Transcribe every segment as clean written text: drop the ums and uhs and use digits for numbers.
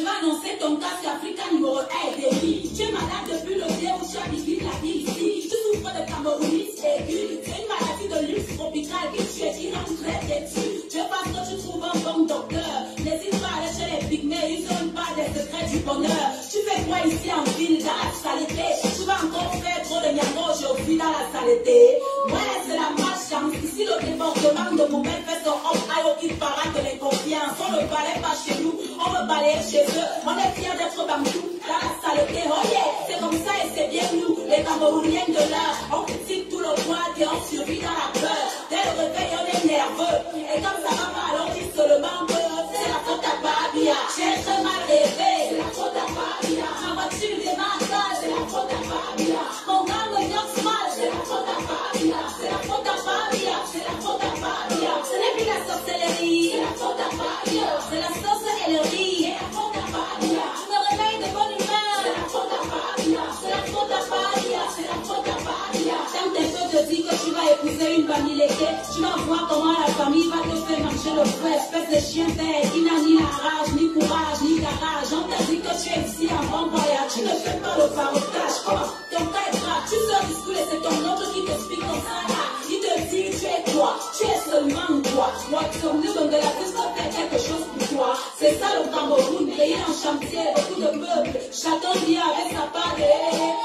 Je vais annoncer ton cas sur Africa numéro 1 et délit. Tu es malade depuis le jour où tu as vécu la vie ici. Tu souffres de camorrhonite aiguë. C'est une maladie de luxe tropicale qui tue et qui rend très têtu. Je pense que tu trouves un bon docteur. N'hésite pas à aller chez les pygmées, ils n'ont pas des secrets du bonheur. Tu fais quoi ici en ville, dans la saleté? Tu vas encore faire trop de niago aujourd'hui dans la saleté. Ouais, c'est la malchance. Ici, le département de mon père fait son homme aïe il parade de l'inconfiance. On ne balaye pas chez nous, on veut balayer chez eux. On est fiers d'être bambou dans la saleté. Oh yeah, c'est comme ça et c'est bien nous, les Camerounais de l'heure. On critique tout le mois et on survit dans la peur. Dès le réveil, on est nerveux. Et comme ça va pas, alors on dit seulement que c'est la faute à Babia. J'ai très mal rêvé, c'est la faute à Babia. Ma voiture démarre, c'est la faute à Babia. Mon gars me noxe mal, c'est la faute à Babia. C'est la faute à Babia, c'est la faute à Babia. Ce n'est plus la sorcellerie, c'est la faute à Babia. C'est la sorcellerie, c'est la faute à Babia. Je me réveille de bonne humeur, c'est la faute à Babia. C'est la faute à Babia, c'est la faute à Babia. Quand tes soeurs te disent que tu vas épouser une banileke, tu vas voir comment la famille va te faire manger le feu. Espèce de chien bête, qui n'a ni la rage, ni courage, ni garage. On t'a dit que tu es ici en bon voyage. Tu ne fais pas le farotage. Comment ton cas est grave, tu sors discours et c'est ton oncle qui t'explique ton ça. Il te dit tu es toi, tu es seulement toi. Watson, nous donne de la piste pour faire quelque chose pour toi. C'est ça le Cameroun, pays en chantier, beaucoup de peuples. Chacun vient avec sa part.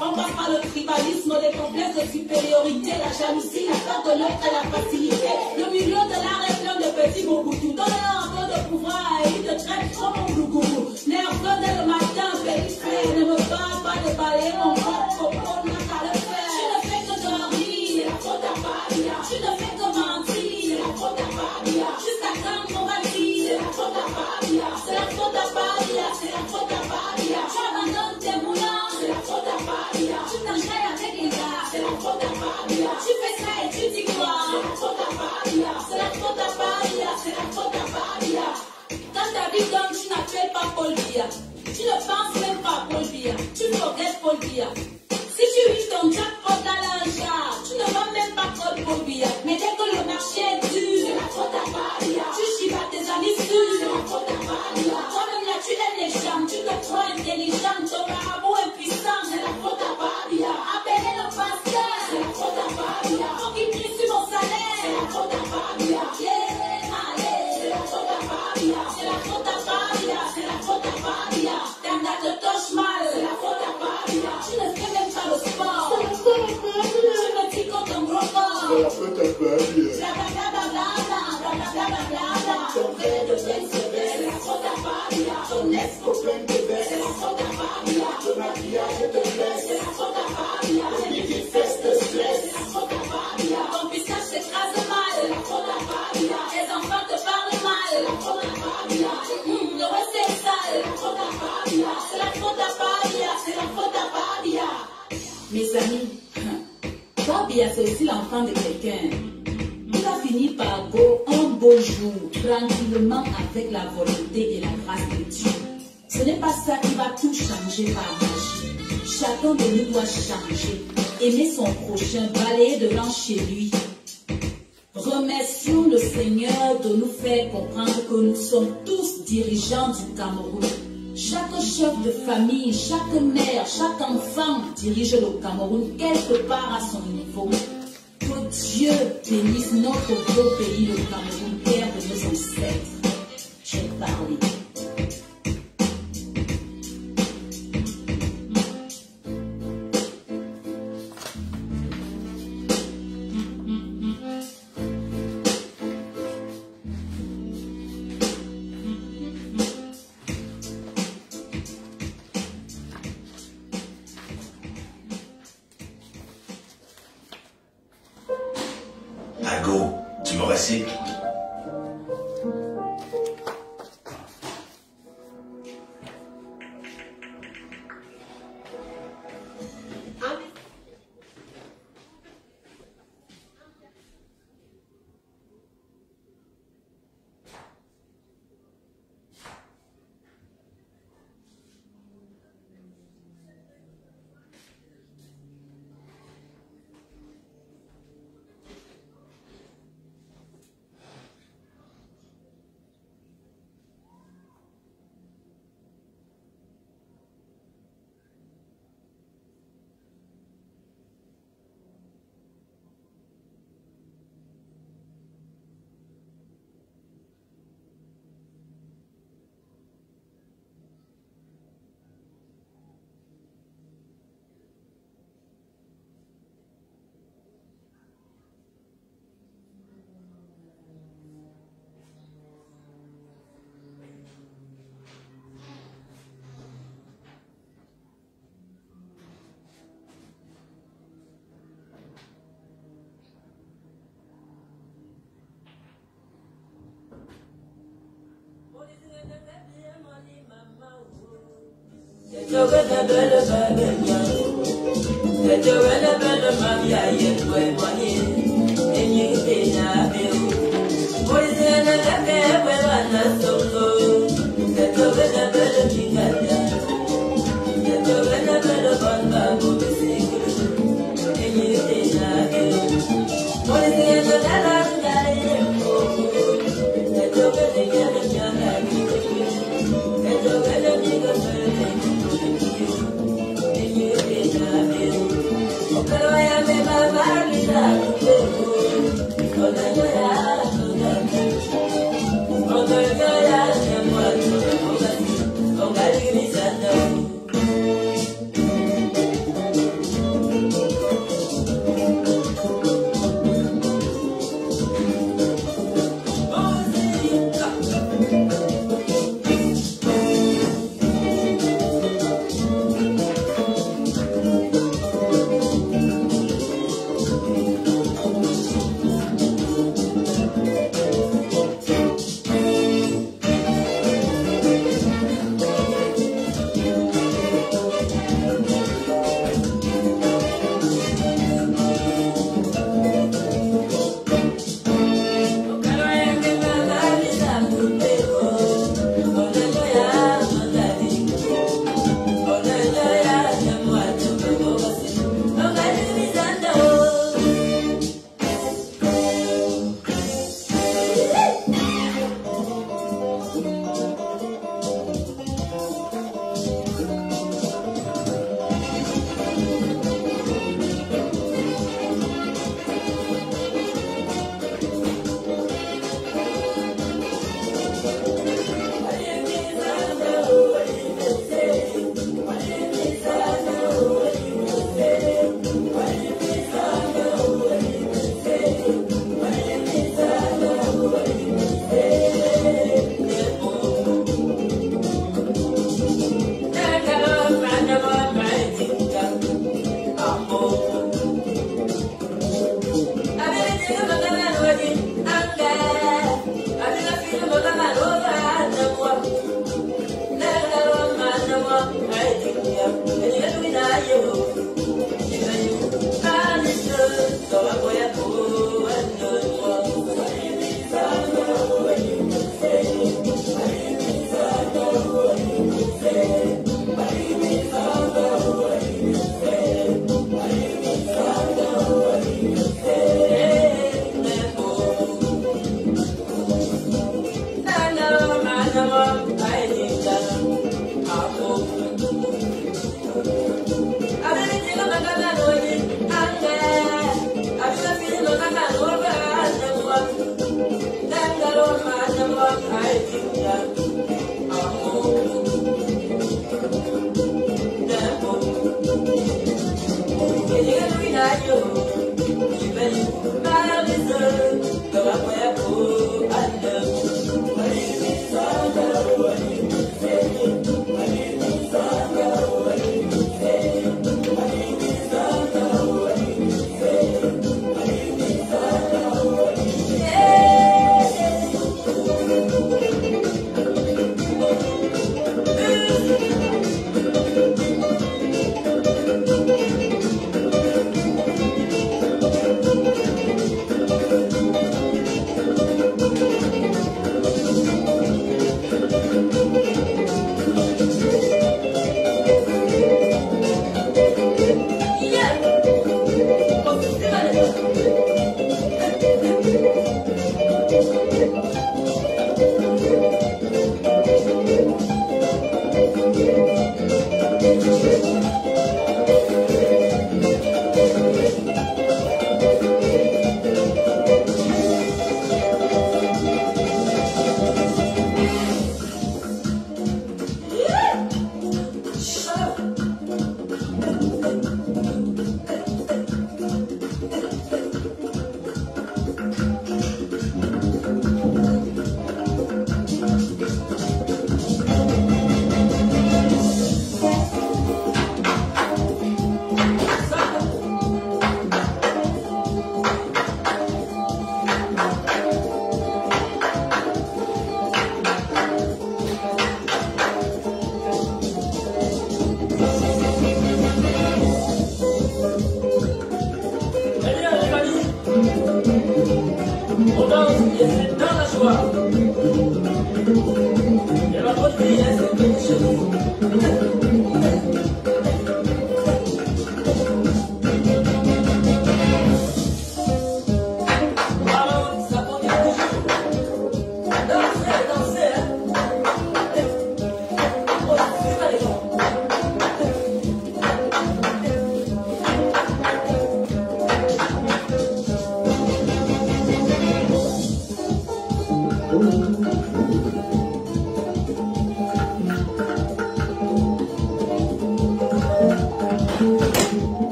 On passe par le tribalisme, les complexes de supériorité, la jalousie, la peur de l'autre et la facilité. Le milieu de l'art est plein de petits mobutu. Donne-leur un peu de pouvoir et il te traite comme un glougourou. Nerveux dès le matin, périphrée, ne me parle pas de balayer mon corps, propos, n'a qu'à le faire. Tu ne fais que dormir, c'est la faute à Babia. Tu ne fais que mentir, c'est la faute à Babia. Jusqu'à quand on va dire, c'est la faute à Babia. C'est la faute à Babia, c'est la faute à Babia. Tu abandonnes tes moulins, c'est la faute à Babia. Tu t'enchaînes avec les gars, c'est la faute à Babia. Tu fais ça et tu dis quoi, c'est la faute à Babia. C'est la faute à Babia, c'est la faute à Babia. Quand ta vie donne, tu n'appelles pas Paul Biya. Tu ne penses même pas à Paul Biya. Tu regrettes Paul Biya. Si tu vis ton jackpot dans l'ange, tu ne vas même pas Paul Biya. Mais dès que le marché est dur, c'est la faute à Babia. Tu chivates tes amis sûrs, c'est la faute à Babia. Toi-même là, tu aimes les gens, tu te crois intelligent, ton marabout impuissant, c'est la faute à Babia. Appelez le pasteur, c'est la faute à Babia. Faut qu'il prie sur mon salaire, c'est la faute à Babia. Yeah, allez, c'est la faute à Babia. C'est la faute à Babia, c'est la faute à Babia. Quand ça te touche mal, c'est la faute à Babia. Tu ne fais même pas le sport, c'est la faute à Babia. Tu me dis qu'on ton gros corps, c'est la faute à Babia. Ton frère devient sévère, c'est la faute à Babia. Ton ex-copain te baisse, c'est la faute à Babia. Le maquillage te blesse, c'est la faute à Babia. Le midi fesse te stresse, c'est la faute à Babia. Ton pistage s'écrase mal, c'est la faute à Babia. Les enfants te parlent mal, c'est la faute à Babia. Le reste est sale, c'est la faute à Babia. C'est la faute à Babia, c'est la faute à Babia. Mes amis, Babia c'est aussi l'enfant de quelqu'un. Il va finir par go un beau jour, tranquillement avec la volonté et la grâce de Dieu. Ce n'est pas ça qui va tout changer par magie. Chacun de nous doit changer, aimer son prochain, balayer devant chez lui. Remercions le Seigneur de nous faire comprendre que nous sommes tous dirigeants du Cameroun. Chaque chef de famille, chaque mère, chaque enfant dirige le Cameroun quelque part à son niveau. Que Dieu bénisse notre beau pays, le Cameroun, terre de nos ancêtres. J'ai parlé. Ago, tu me recycles?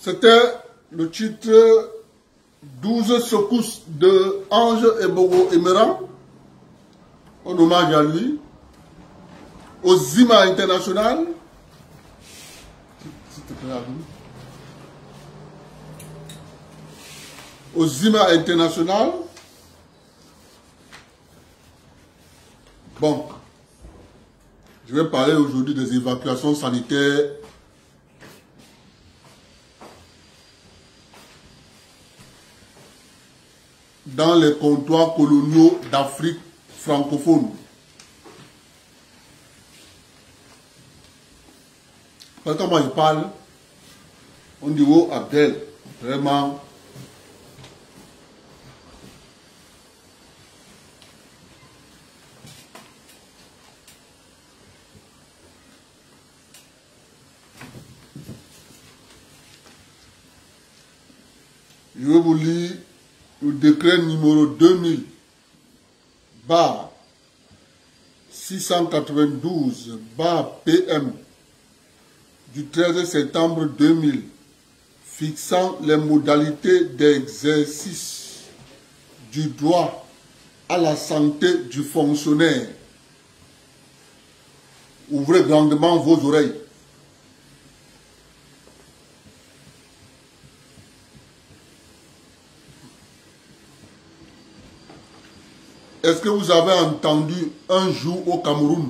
C'était le titre 12 secousses de Ange Ebogo Emeran, en hommage à lui, au Zima International. Au Zima International. Bon, je vais parler aujourd'hui des évacuations sanitaires dans les comptoirs coloniaux d'Afrique francophone. Quand moi je parle, on dit oh Abdel, vraiment. Je vais vous lire le décret numéro 2000/692/PM du 13 septembre 2000 fixant les modalités d'exercice du droit à la santé du fonctionnaire. Ouvrez grandement vos oreilles. Est-ce que vous avez entendu un jour au Cameroun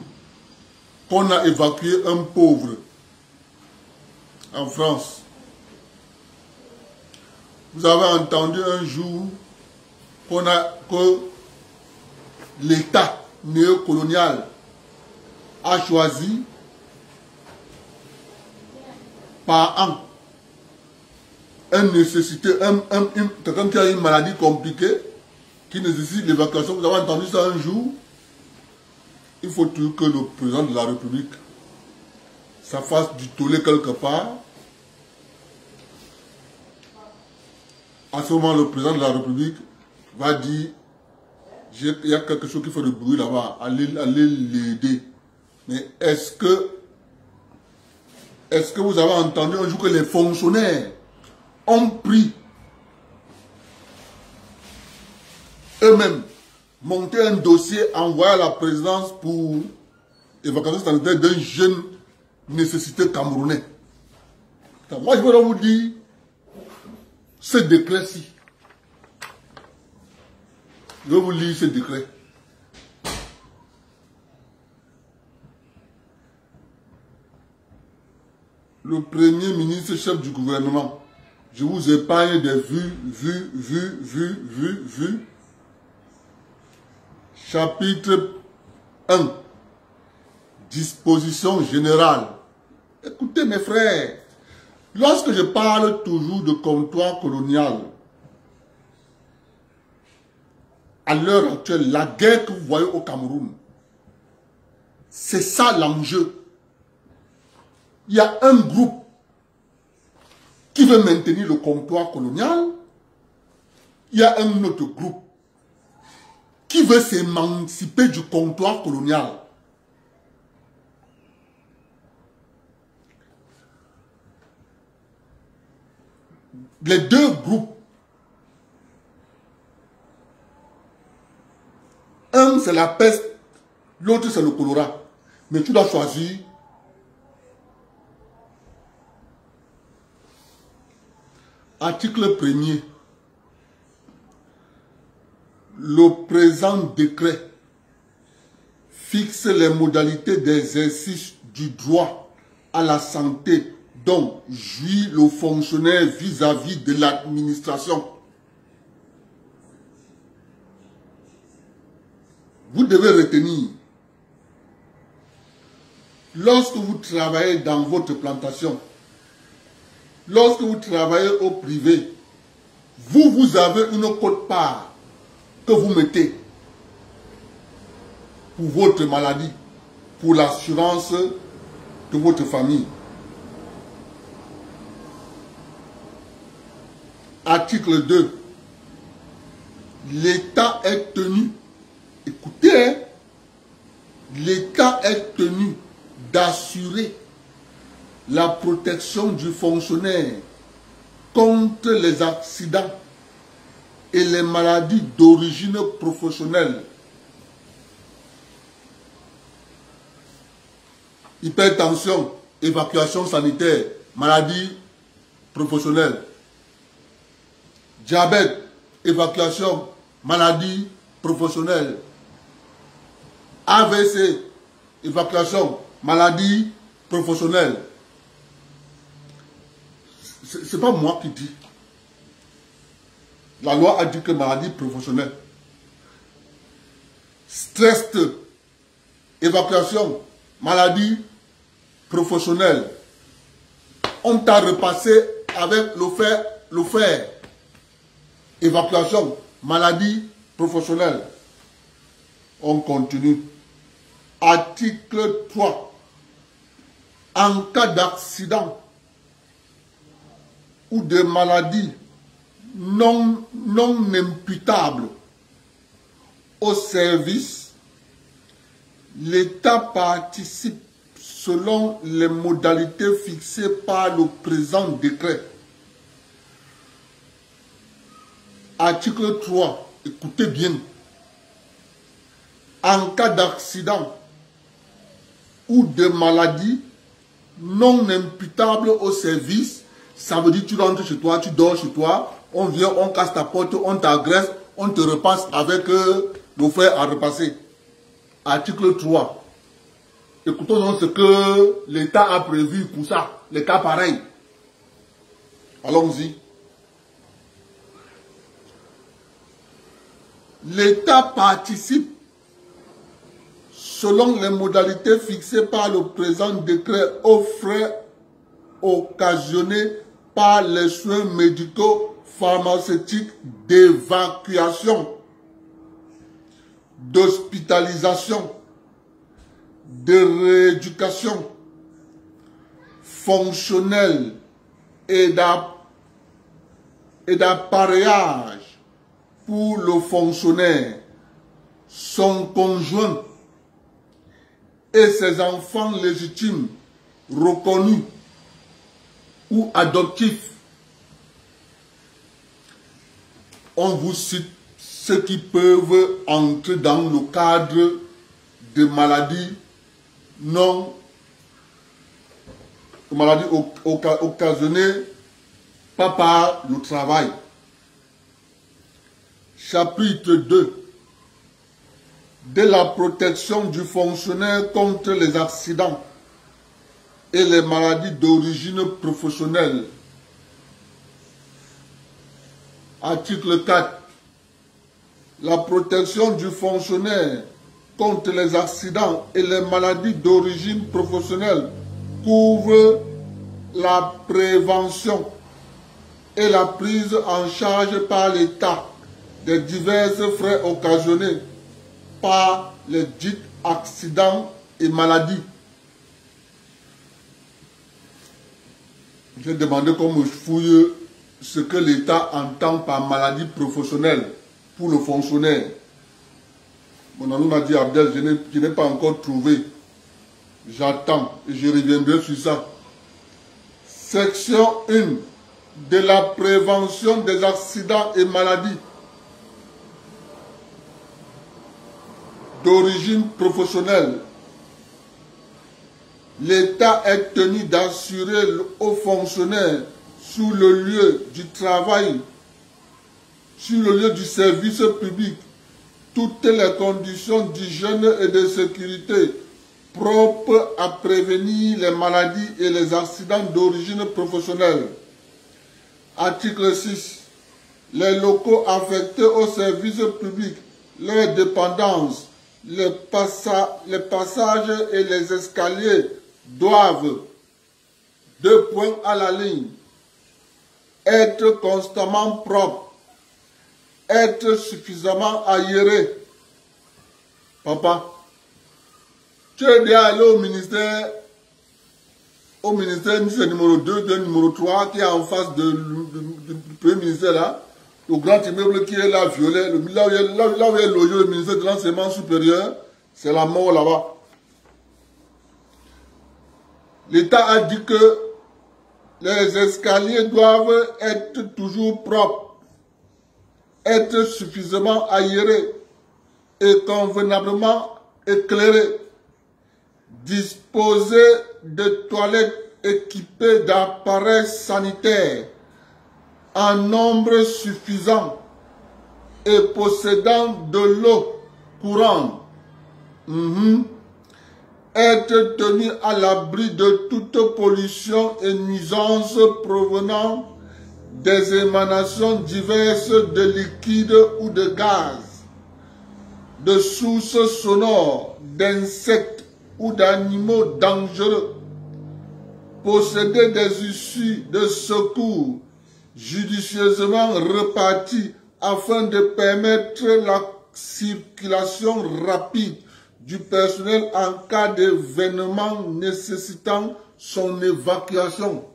qu'on a évacué un pauvre en France? Vous avez entendu un jour que l'État néocolonial a choisi par an quelqu'un qui a une maladie compliquée, qui nécessite l'évacuation, vous avez entendu ça un jour, il faut toujours que le président de la République, ça fasse du tollé quelque part. À ce moment, le président de la République va dire, il y a quelque chose qui fait du bruit là-bas, allez l'aider. Mais est-ce que vous avez entendu un jour que les fonctionnaires ont pris eux-mêmes, monté un dossier, envoyé à la présidence pour évacuation sanitaire d'un jeune nécessité camerounais? Moi, je voudrais vous dire, ce décret-ci, je vais vous lire ce décret. Le premier ministre, chef du gouvernement, je vous épargne des vues. Chapitre 1. Disposition générale. Écoutez mes frères, lorsque je parle toujours de comptoir colonial, à l'heure actuelle, la guerre que vous voyez au Cameroun, c'est ça l'enjeu. Il y a un groupe qui veut maintenir le comptoir colonial, il y a un autre groupe qui veut s'émanciper du comptoir colonial. Les deux groupes, un c'est la peste, l'autre c'est le choléra. Mais tu dois choisir. Article 1er. Le présent décret fixe les modalités d'exercice du droit à la santé dont jouit le fonctionnaire vis-à-vis de l'administration. Vous devez retenir, lorsque vous travaillez dans votre plantation, lorsque vous travaillez au privé, vous avez une quote-part que vous mettez pour votre maladie, pour l'assurance de votre famille. Article 2. L'État est tenu, écoutez, l'État est tenu d'assurer la protection du fonctionnaire contre les accidents et les maladies d'origine professionnelle. Hypertension, évacuation sanitaire, maladie professionnelle. Diabète, évacuation, maladie professionnelle. AVC, évacuation, maladie professionnelle. C'est pas moi qui dis. La loi a dit que maladie professionnelle. Stress, évacuation, maladie professionnelle. On t'a repassé avec le fer. Évacuation, maladie professionnelle. On continue. Article 3. En cas d'accident ou de maladie non imputable au service, l'État participe selon les modalités fixées par le présent décret. Article 3, écoutez bien. En cas d'accident ou de maladie non imputable au service, ça veut dire tu rentres chez toi, tu dors chez toi, on vient, on casse ta porte, on t'agresse, on te repasse avec le fer à repasser. Article 3. Écoutons donc ce que l'État a prévu pour ça, les cas pareils. Allons-y. L'État participe selon les modalités fixées par le présent décret aux frais occasionnés par les soins médicaux pharmaceutiques d'évacuation, d'hospitalisation, de rééducation fonctionnelle et d'appareillage pour le fonctionnaire, son conjoint et ses enfants légitimes reconnus ou adoptifs. On vous cite ceux qui peuvent entrer dans le cadre de maladies occasionnées pas par le travail. Chapitre 2. De la protection du fonctionnaire contre les accidents et les maladies d'origine professionnelle. Article 4. La protection du fonctionnaire contre les accidents et les maladies d'origine professionnelle couvre la prévention et la prise en charge par l'État des divers frais occasionnés par les dits accidents et maladies. J'ai demandé qu'on me fouille ce que l'État entend par maladie professionnelle pour le fonctionnaire. Mon ami m'a dit, Abdel, je n'ai pas encore trouvé. J'attends et je reviendrai sur ça. Section 1 de la prévention des accidents et maladies d'origine professionnelle. L'État est tenu d'assurer aux fonctionnaires sur le lieu du travail, sur le lieu du service public, toutes les conditions d'hygiène et de sécurité propres à prévenir les maladies et les accidents d'origine professionnelle. Article 6. Les locaux affectés au service public, leurs dépendances, les passages et les escaliers doivent, 2 points à la ligne, être constamment propres, être suffisamment aérés. Papa, tu es déjà allé au ministère numéro 2, numéro 3, qui est en face du premier ministère là, le grand immeuble qui est là, violet, là où est logé le ministère de l'enseignement supérieur, c'est la mort là-bas. L'État a dit que les escaliers doivent être toujours propres, être suffisamment aérés et convenablement éclairés, disposer de toilettes équipées d'appareils sanitaires en nombre suffisant et possédant de l'eau courante. Être tenu à l'abri de toute pollution et nuisance provenant des émanations diverses de liquides ou de gaz, de sources sonores, d'insectes ou d'animaux dangereux, posséder des issues de secours judicieusement reparties afin de permettre la circulation rapide du personnel en cas d'événement nécessitant son évacuation.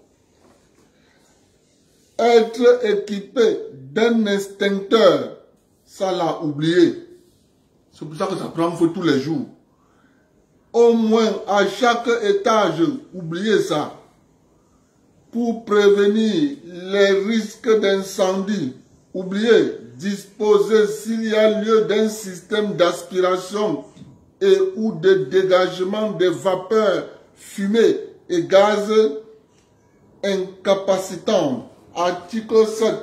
Être équipé d'un extincteur, ça l'a oublié. C'est pour ça que ça prend feu tous les jours. Au moins à chaque étage, oubliez ça. Pour prévenir les risques d'incendie, oubliez, disposer s'il y a lieu d'un système d'aspiration et ou de dégagement des vapeurs, fumées et gaz incapacitants. Article 7.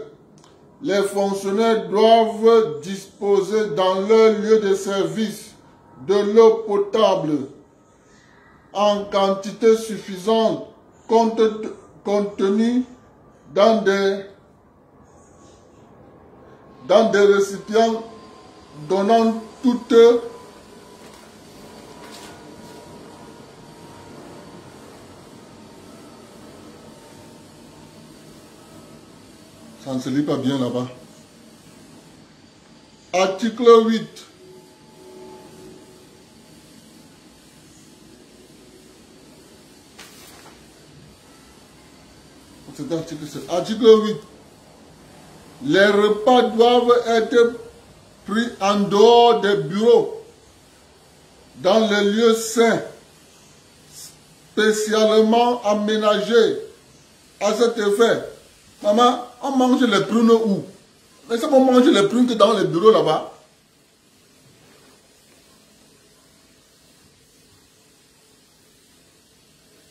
Les fonctionnaires doivent disposer dans leur lieu de service de l'eau potable en quantité suffisante contenue dans des récipients donnant toute Ça ne se lit pas bien là-bas. Article 8. C'est article 8. Les repas doivent être pris en dehors des bureaux, dans les lieux sains, spécialement aménagés à cet effet. Maman, on mange les prunes où? Mais ça, on mange les prunes que dans les bureaux là-bas.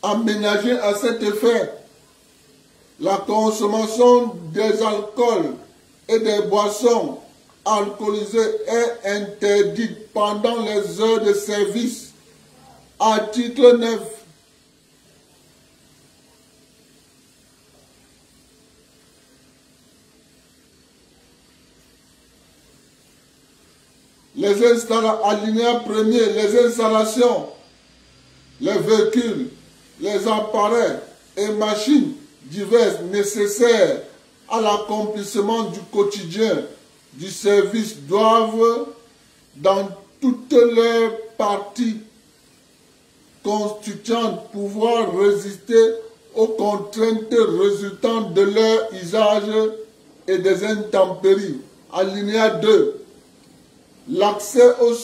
Aménagés à cet effet. La consommation des alcools et des boissons alcoolisées est interdite pendant les heures de service. Article 9. Les installations, alinéa premier, les installations, les véhicules, les appareils et machines diverses nécessaires à l'accomplissement du quotidien du service doivent, dans toutes les parties constituantes, pouvoir résister aux contraintes résultant de leur usage et des intempéries. Alinéa 2. L'accès aux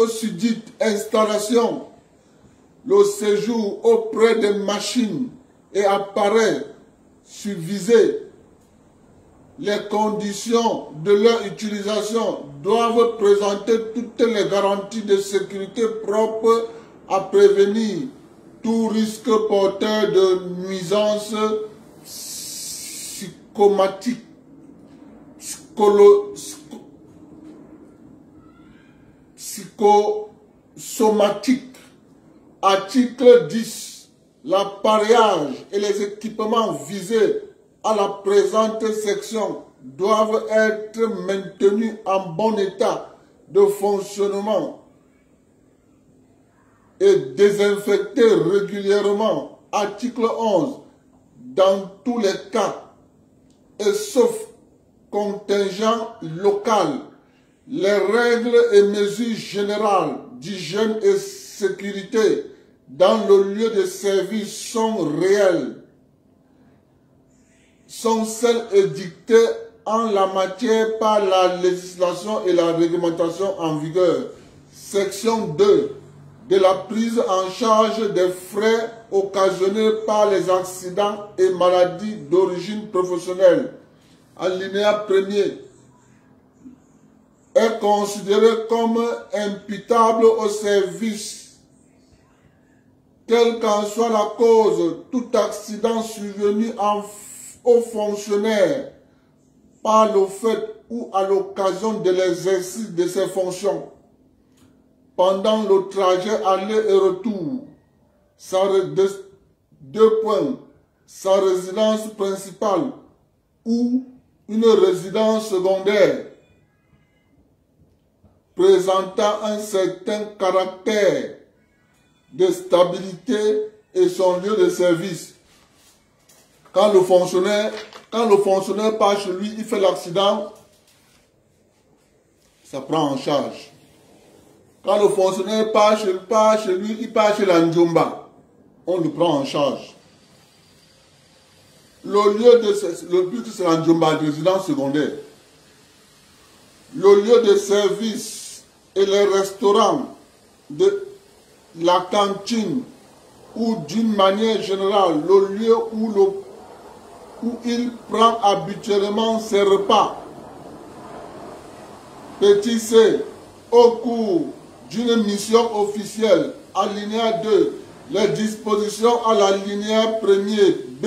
sudites installations, le séjour auprès des machines et appareils subvisés, les conditions de leur utilisation doivent présenter toutes les garanties de sécurité propres à prévenir tout risque porteur de nuisances psychomatiques, psychosomatiques. Article 10. L'appareillage et les équipements visés à la présente section doivent être maintenus en bon état de fonctionnement et désinfectés régulièrement. Article 11. Dans tous les cas, et sauf contingent local, les règles et mesures générales d'hygiène et sécurité dans le lieu de service sont réelles, sont celles édictées en la matière par la législation et la réglementation en vigueur. Section 2. De la prise en charge des frais occasionnés par les accidents et maladies d'origine professionnelle. Alinéa 1er. Est considéré comme imputable au service, quelle qu'en soit la cause, tout accident survenu aux fonctionnaires par le fait ou à l'occasion de l'exercice de ses fonctions, pendant le trajet aller et retour, sa résidence principale ou une résidence secondaire, présentant un certain caractère de stabilité et son lieu de service. Quand le fonctionnaire part chez lui, il fait l'accident, ça prend en charge. Quand le fonctionnaire part chez lui, il part chez la Ndjomba, on le prend en charge. Le but c'est la Ndjomba, résidence secondaire. Le lieu de service et les restaurants, de la cantine ou d'une manière générale le lieu où il prend habituellement ses repas. Petit c. Au cours d'une mission officielle, alinéa 2, les dispositions à l'alinéa 1er B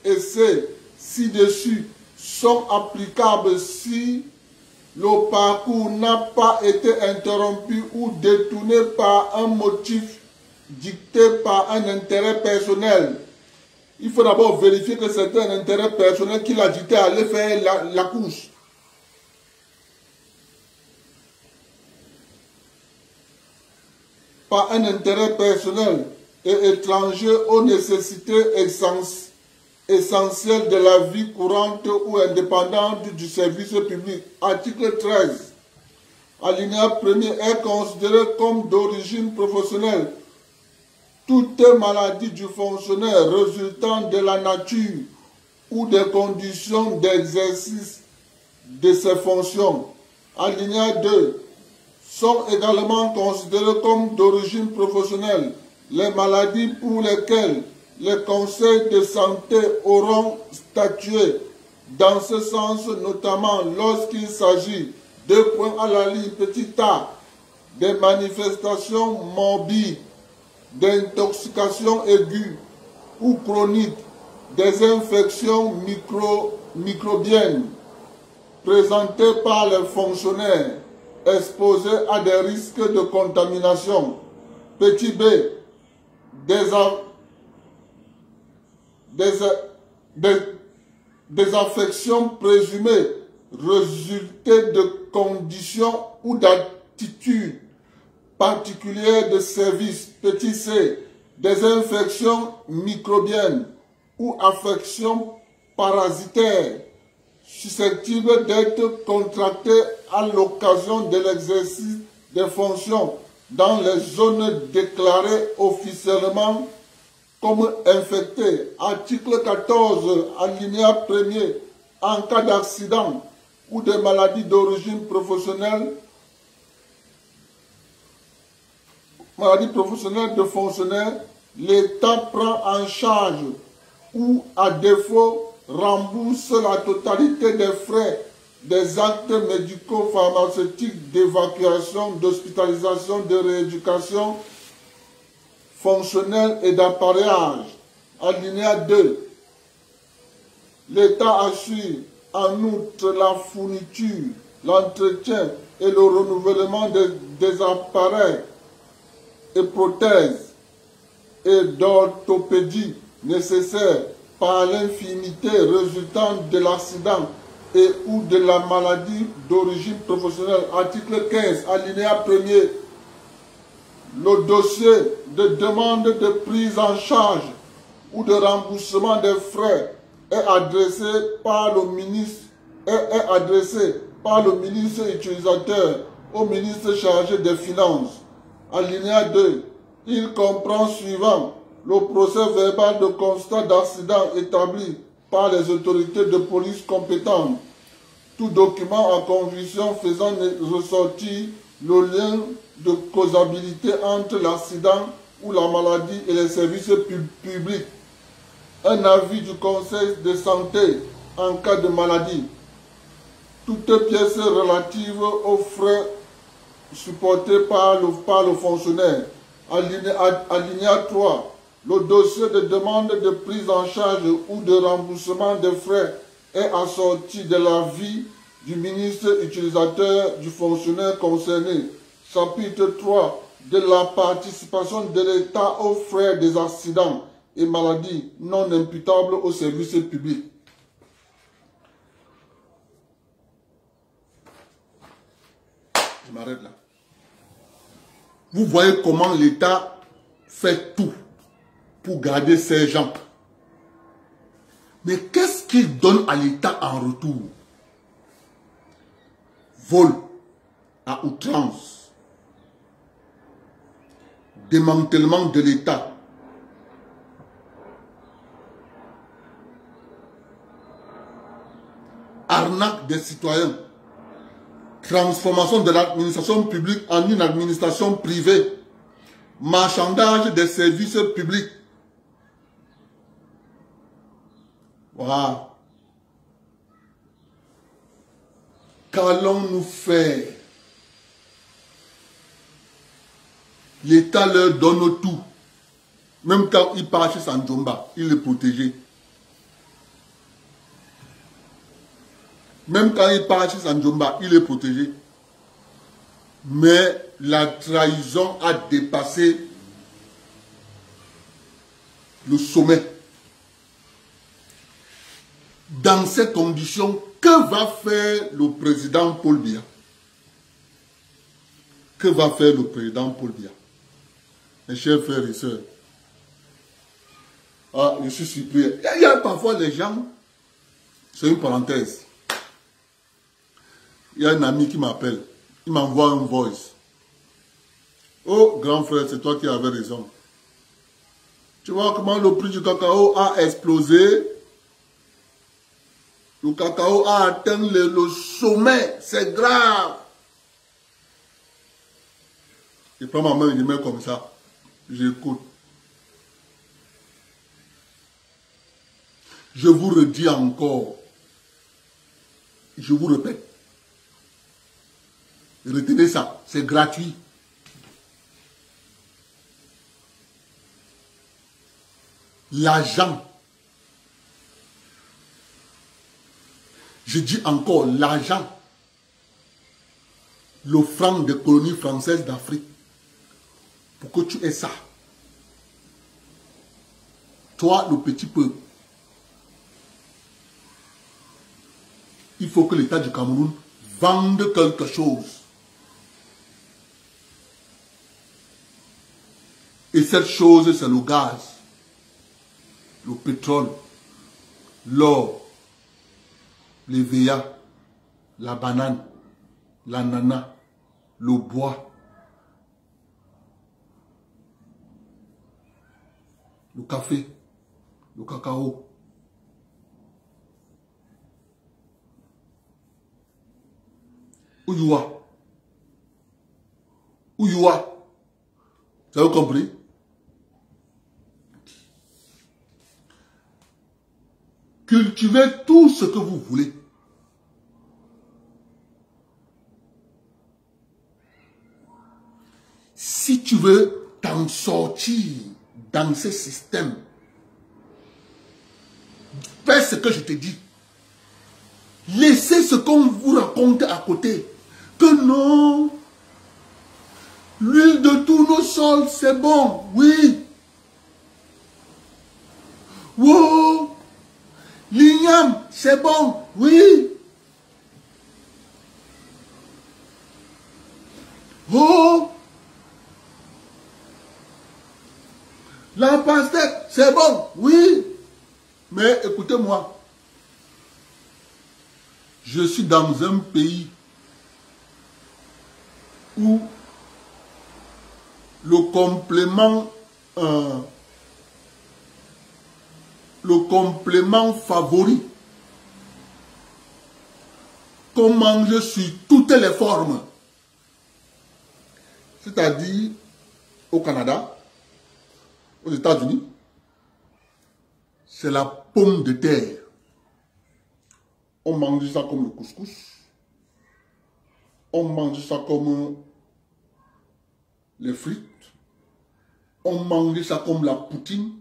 et C ci-dessus sont applicables si le parcours n'a pas été interrompu ou détourné par un motif dicté par un intérêt personnel. Il faut d'abord vérifier que c'est un intérêt personnel qui l'a dicté à aller faire la course. Par un intérêt personnel et étranger aux nécessités essentiels de la vie courante ou indépendante du service public. Article 13. Alinéa 1er est considéré comme d'origine professionnelle toute maladie du fonctionnaire résultant de la nature ou des conditions d'exercice de ses fonctions. Alinéa 2. Sont également considérées comme d'origine professionnelle les maladies pour lesquelles les conseils de santé auront statué dans ce sens, notamment lorsqu'il s'agit, 2 points à la ligne petit a, des manifestations morbides, d'intoxication aiguë ou chronique, des infections microbiennes présentées par les fonctionnaires exposés à des risques de contamination. Petit b, des affections présumées résultées de conditions ou d'attitudes particulières de service. Petit c, des infections microbiennes ou affections parasitaires susceptibles d'être contractées à l'occasion de l'exercice des fonctions dans les zones déclarées officiellement comme infectées. Article 14, alinéa 1er, en cas d'accident ou de maladie d'origine professionnelle, maladie professionnelle de fonctionnaire, l'État prend en charge ou, à défaut, rembourse la totalité des frais des actes médicaux pharmaceutiques d'évacuation, d'hospitalisation, de rééducation fonctionnelle et d'appareillage. Alinéa 2. L'État assure en outre la fourniture, l'entretien et le renouvellement des appareils et prothèses et d'orthopédie nécessaires par l'infirmité résultant de l'accident et ou de la maladie d'origine professionnelle. Article 15, alinéa 1er. Le dossier de demande de prise en charge ou de remboursement des frais est adressé par le ministre utilisateur au ministre chargé des Finances. Alinéa 2. Il comprend suivant le procès verbal de constat d'accident établi par les autorités de police compétentes, tout document en conviction faisant ressortir le lien de causalité entre l'accident ou la maladie et les services publics, un avis du conseil de santé en cas de maladie, toutes pièces relatives aux frais supportés par le fonctionnaire. Alinéa 3. Le dossier de demande de prise en charge ou de remboursement des frais est assorti de l'avis du ministre utilisateur du fonctionnaire concerné. Chapitre 3. De la participation de l'État aux frais des accidents et maladies non imputables au service public. Je m'arrête là. Vous voyez comment l'État fait tout pour garder ces gens. Mais qu'est-ce qu'il donne à l'État en retour? Vol à outrance, démantèlement de l'État, arnaque des citoyens, transformation de l'administration publique en une administration privée, marchandage des services publics. Voilà. Qu'allons-nous faire? L'État leur donne tout. Même quand il part chez Sanjomba, il est protégé. Même quand il part chez Sanjomba, il est protégé. Mais la trahison a dépassé le sommet. Dans ces conditions, que va faire le président Paul Biya? Que va faire le président Paul Biya? Mes chers frères et sœurs, Ah, je suis surpris. Il y a parfois les gens, c'est une parenthèse. Il y a un ami qui m'appelle. Il m'envoie un voice. Oh, grand frère, c'est toi qui avais raison. Tu vois comment le prix du cacao a explosé? Le cacao a atteint le sommet. C'est grave. Je prends ma main et je mets comme ça. J'écoute. Je vous redis encore. Je vous répète. Retenez ça. C'est gratuit. L'argent. Je dis encore l'argent. Le franc des colonies françaises d'Afrique. Pour que tu aies ça. Toi, le petit peuple. Il faut que l'État du Cameroun vende quelque chose. Et cette chose, c'est le gaz, le pétrole, l'or, les VA, la banane, l'ananas, le bois, le café, le cacao. Ouyoua. Ouyoua. Vous avez compris? Cultivez tout ce que vous voulez. Si tu veux t'en sortir dans ce système, fais ce que je te dis. Laissez ce qu'on vous raconte à côté. Que non, l'huile de tournesol, c'est bon, oui. Wow, l'igname, c'est bon, oui. Oh, la pastèque, c'est bon, oui. Mais écoutez-moi, je suis dans un pays où le complément favori qu'on mange sur toutes les formes, c'est-à-dire au Canada, aux États-Unis, c'est la pomme de terre. On mange ça comme le couscous. On mange ça comme les frites. On mange ça comme la poutine.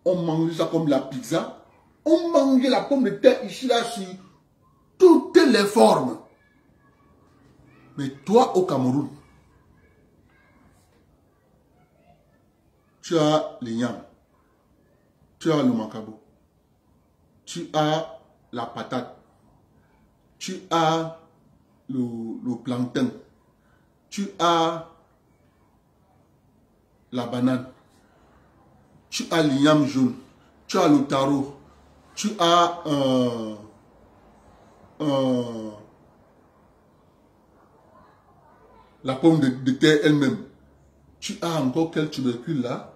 On mange ça comme la pizza. On mange la pomme de terre ici, là, sur toutes les formes. Mais toi, au Cameroun, tu as l'igname. Tu as le macabo. Tu as la patate, tu as le plantain, tu as la banane, tu as l'igname jaune, tu as le taro, tu as la pomme de terre elle-même, tu as encore quel tubercule là?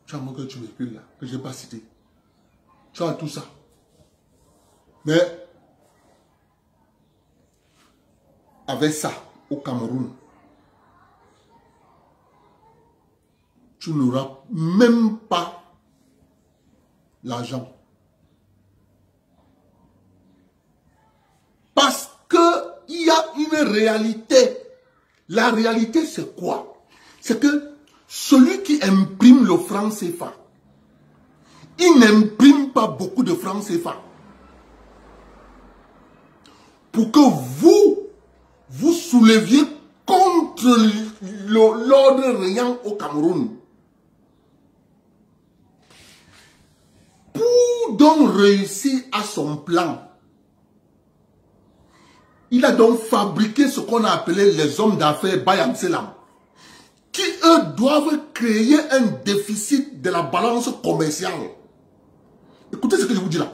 Tu as encore quel tubercule là que je n'ai pas cité. Tu as tout ça. Mais avec ça, au Cameroun, tu n'auras même pas l'argent. Parce qu'il y a une réalité. La réalité, c'est quoi? C'est que celui qui imprime le franc CFA, il n'imprime pas beaucoup de francs CFA. Pour que vous souleviez contre l'ordre régnant au Cameroun. Pour donc réussir à son plan, Il a donc fabriqué ce qu'on a appelé les hommes d'affaires Bayam Selam, qui eux doivent créer un déficit de la balance commerciale. Écoutez ce que je vous dis là.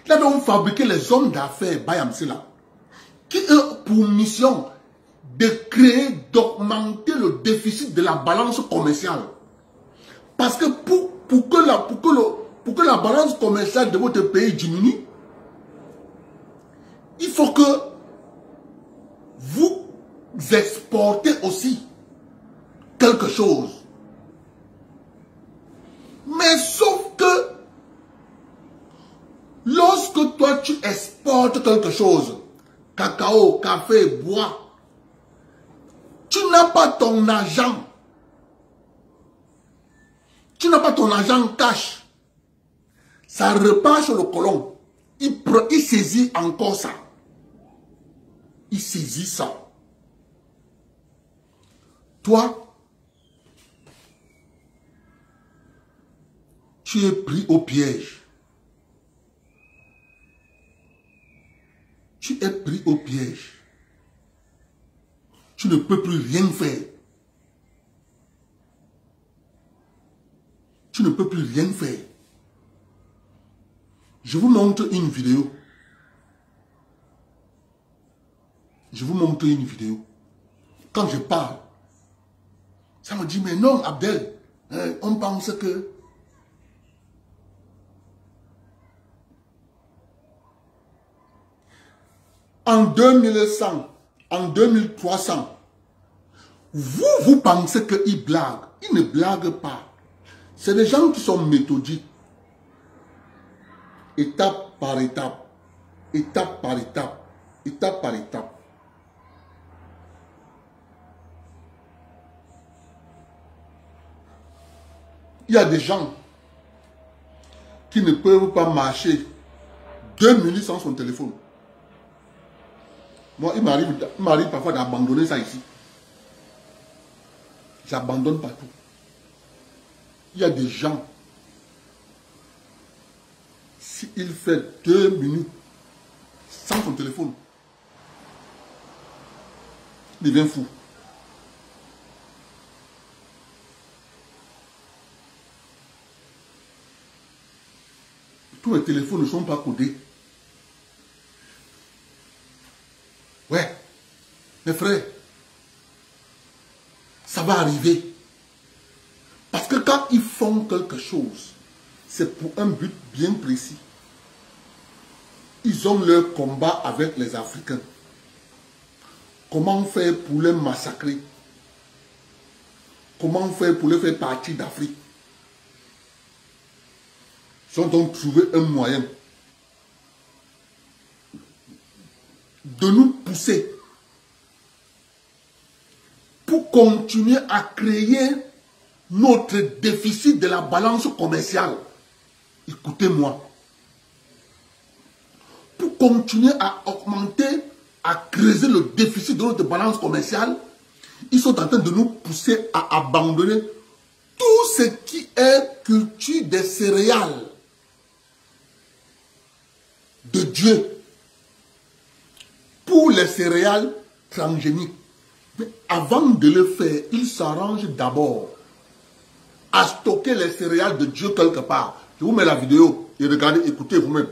Il a donc fabriqué les hommes d'affaires Bayam Selam, qui ont pour mission de créer, d'augmenter le déficit de la balance commerciale. Parce que pour que la balance commerciale de votre pays diminue, il faut que vous exportez aussi quelque chose. Mais sauf que lorsque toi tu exportes quelque chose, cacao, café, bois, tu n'as pas ton argent. Tu n'as pas ton argent cash. Ça repart sur le colon. Il saisit encore ça. Il saisit ça. Toi, tu es pris au piège. Tu es pris au piège. Tu ne peux plus rien faire. Tu ne peux plus rien faire. Je vous montre une vidéo. Je vous montre une vidéo. Quand je parle, ça me dit, mais non, Abdel, on pense que... En 2100, en 2300, vous pensez qu'ils blaguent. Ils ne blaguent pas. C'est des gens qui sont méthodiques. Étape par étape. Étape par étape. Étape par étape. Il y a des gens qui ne peuvent pas marcher 2 minutes sans son téléphone. Moi, il m'arrive parfois d'abandonner ça ici. J'abandonne partout. Il y a des gens, s'il fait 2 minutes sans son téléphone, il devient fou. Tous les téléphones ne sont pas codés. Ouais, mes frères, ça va arriver. Parce que quand ils font quelque chose, c'est pour un but bien précis. Ils ont leur combat avec les Africains. Comment faire pour les massacrer? Comment faire pour les faire partir d'Afrique? Ils ont donc trouvé un moyen de nous pousser pour continuer à créer notre déficit de la balance commerciale. Écoutez-moi. Pour continuer à augmenter, à creuser le déficit de notre balance commerciale, ils sont en train de nous pousser à abandonner tout ce qui est culture des céréales de Dieu pour les céréales transgéniques. Mais avant de le faire, ils s'arrangent d'abord à stocker les céréales de Dieu quelque part. Je vous mets la vidéo et regardez, écoutez vous-même.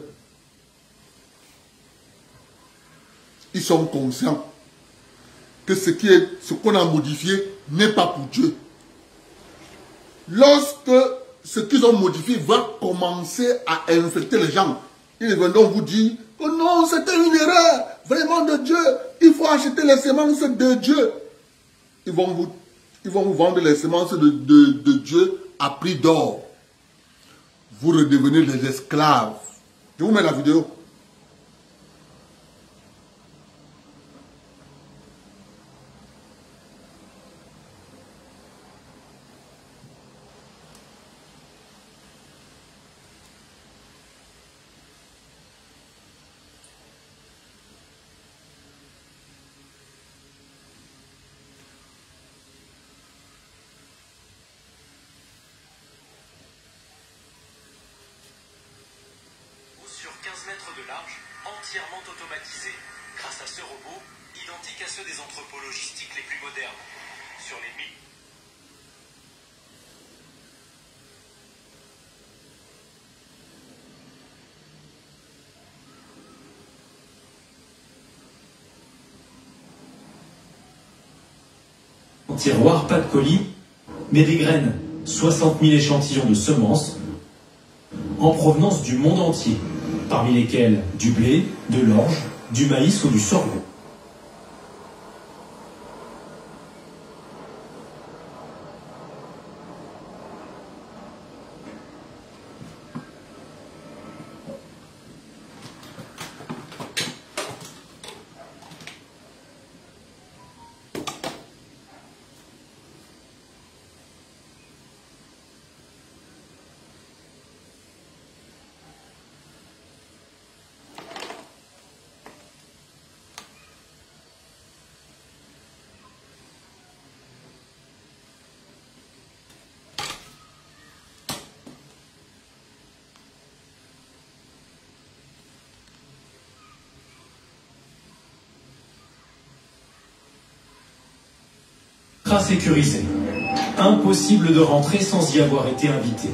Ils sont conscients que ce qu'on a modifié n'est pas pour Dieu. Lorsque ce qu'ils ont modifié va commencer à infecter les gens, ils vont donc vous dire oh non, c'était une erreur vraiment de Dieu. Il faut acheter les semences de Dieu. Ils vont vous vendre les semences de Dieu à prix d'or. Vous redevenez des esclaves. Je vous mets la vidéo. Sur 15 mètres de entièrement automatisés, grâce à ce robot, identique à ceux des entrepôts logistiques les plus modernes. Sur les 1000... Tiroir, pas de colis, mais des graines. 60 000 échantillons de semences en provenance du monde entier, parmi lesquels du blé, de l'orge, du maïs ou du sorgho. Sécurisé. Impossible de rentrer sans y avoir été invité.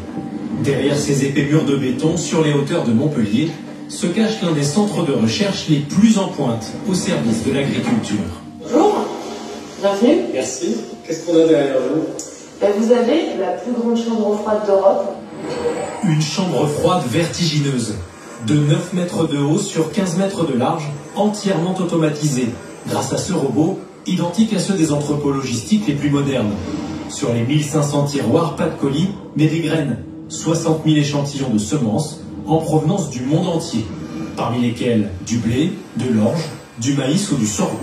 Derrière ces épais murs de béton, sur les hauteurs de Montpellier, se cache l'un des centres de recherche les plus en pointe au service de l'agriculture. Bonjour, bienvenue. Merci. Qu'est-ce qu'on a derrière vous? Vous avez la plus grande chambre froide d'Europe. Une chambre froide vertigineuse, de 9 mètres de haut sur 15 mètres de large, entièrement automatisée, grâce à ce robot identique à ceux des entrepôts logistiques les plus modernes. Sur les 1500 tiroirs, pas de colis, mais des graines. 60 000 échantillons de semences en provenance du monde entier, parmi lesquels du blé, de l'orge, du maïs ou du sorgho.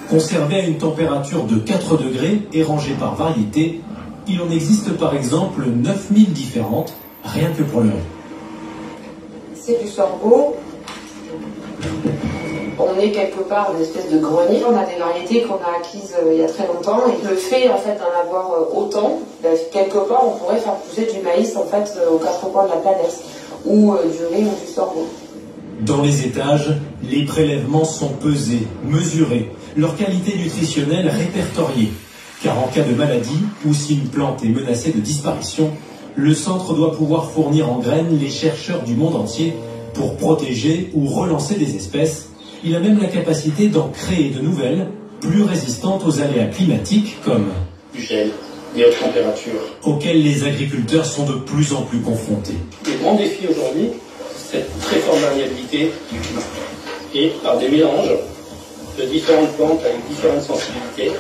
Conservés à une température de 4 degrés et rangés par variété, il en existe par exemple 9000 différentes, rien que pour le riz. C'est du sorgho. On est quelque part une espèce de grenier. On a des variétés qu'on a acquises il y a très longtemps. Et le fait en fait d'en avoir autant, quelque part on pourrait faire pousser du maïs en fait aux quatre coins de la planète, ou du riz ou du sorgho. Dans les étages, les prélèvements sont pesés, mesurés, leur qualité nutritionnelle répertoriée. Car en cas de maladie, ou si une plante est menacée de disparition, le centre doit pouvoir fournir en graines les chercheurs du monde entier pour protéger ou relancer des espèces. Il a même la capacité d'en créer de nouvelles, plus résistantes aux aléas climatiques comme du gel, des hautes températures, auxquelles les agriculteurs sont de plus en plus confrontés. Le grand défi aujourd'hui, c'est cette très forte variabilité du climat. Et par des mélanges de différentes plantes avec différentes sensibilités,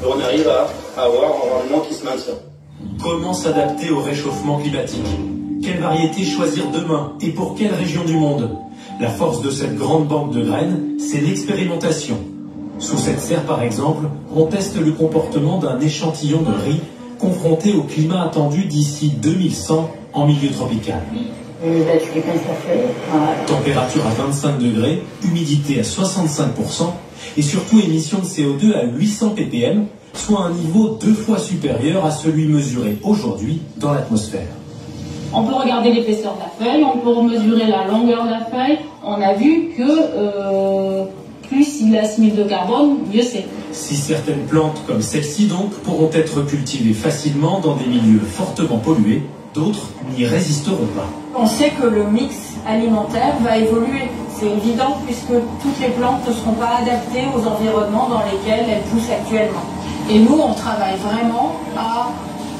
on arrive à avoir un rendement qui se maintient. Comment s'adapter au réchauffement climatique? Quelle variété choisir demain et pour quelle région du monde? La force de cette grande banque de graines, c'est l'expérimentation. Sous cette serre, par exemple, on teste le comportement d'un échantillon de riz confronté au climat attendu d'ici 2100 en milieu tropical. Température à 25 degrés, humidité à 65% et surtout émission de CO2 à 800 ppm, soit un niveau 2 fois supérieur à celui mesuré aujourd'hui dans l'atmosphère. On peut regarder l'épaisseur de la feuille, on peut mesurer la longueur de la feuille. On a vu que plus il assimile de carbone, mieux c'est. Si certaines plantes, comme celle-ci donc, pourront être cultivées facilement dans des milieux fortement pollués, d'autres n'y résisteront pas. On sait que le mix alimentaire va évoluer. C'est évident puisque toutes les plantes ne seront pas adaptées aux environnements dans lesquels elles poussent actuellement. Et nous, on travaille vraiment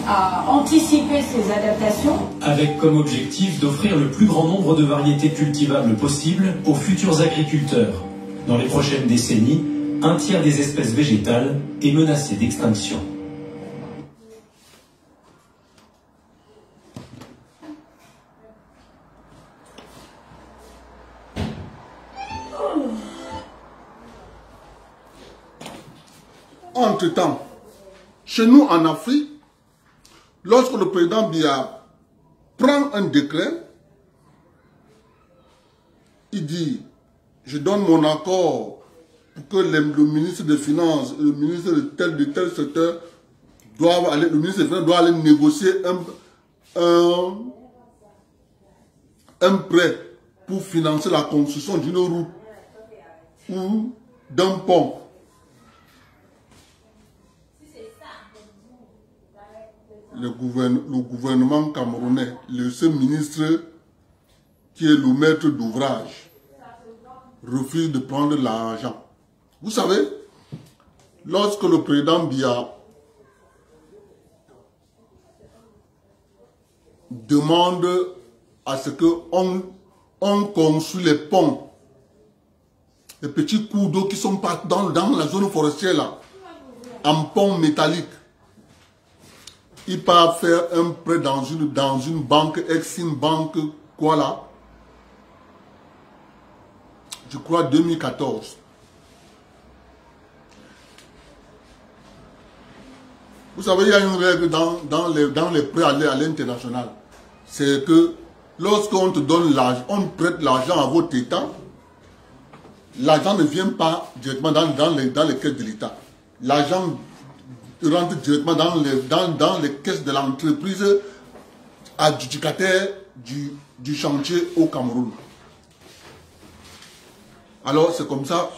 à anticiper ces adaptations. Avec comme objectif d'offrir le plus grand nombre de variétés cultivables possibles aux futurs agriculteurs. Dans les prochaines décennies, un tiers des espèces végétales est menacé d'extinction. Entre-temps, chez nous en Afrique, lorsque le président Biya prend un décret, il dit, je donne mon accord pour que le ministre des Finances, le ministre de tel secteur, le ministre des Finances doit aller négocier un prêt pour financer la construction d'une route ou d'un pont. Le gouvernement camerounais, le seul ministre qui est le maître d'ouvrage, refuse de prendre l'argent. Vous savez, lorsque le président Biya demande à ce qu'on construise les ponts, les petits cours d'eau qui sont pas dans la zone forestière là, en pont métallique, il part faire un prêt dans une banque, Exim Bank, quoi là, je crois 2014. Vous savez, il y a une règle dans les prêts à l'international. C'est que lorsqu'on te donne l'argent, on prête l'argent à votre État, l'argent ne vient pas directement dans les caisses de l'État. L'argent rentre directement dans les caisses de l'entreprise adjudicataire du chantier au Cameroun. Alors c'est comme ça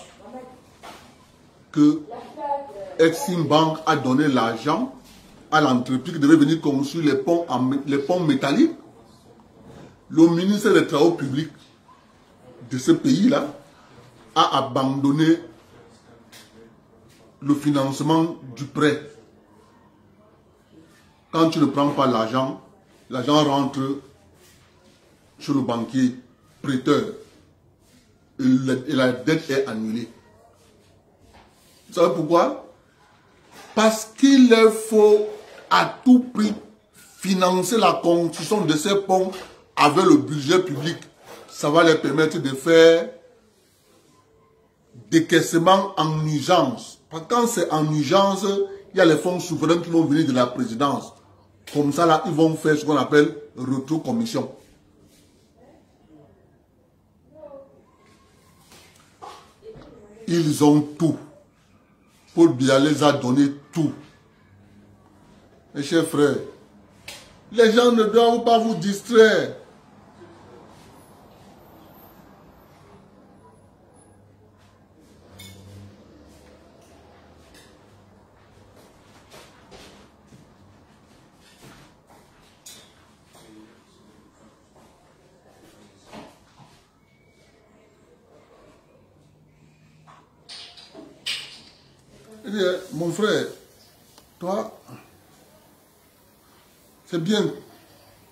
que Exim Bank a donné l'argent à l'entreprise qui devait venir construire les ponts métalliques. Le ministère des Travaux publics de ce pays-là a abandonné le financement du prêt. Quand tu ne prends pas l'argent, l'argent rentre sur le banquier prêteur et la dette est annulée. Vous savez pourquoi? Parce qu'il faut à tout prix financer la construction de ces ponts avec le budget public. Ça va les permettre de faire décaissement en urgence. Parce que quand c'est en urgence, il y a les fonds souverains qui vont venir de la présidence. Comme ça, là, ils vont faire ce qu'on appelle retour-commission. Ils ont tout. Paul Biya les a donné tout. Mes chers frères, les gens ne doivent pas vous distraire. Mon frère, toi, c'est bien.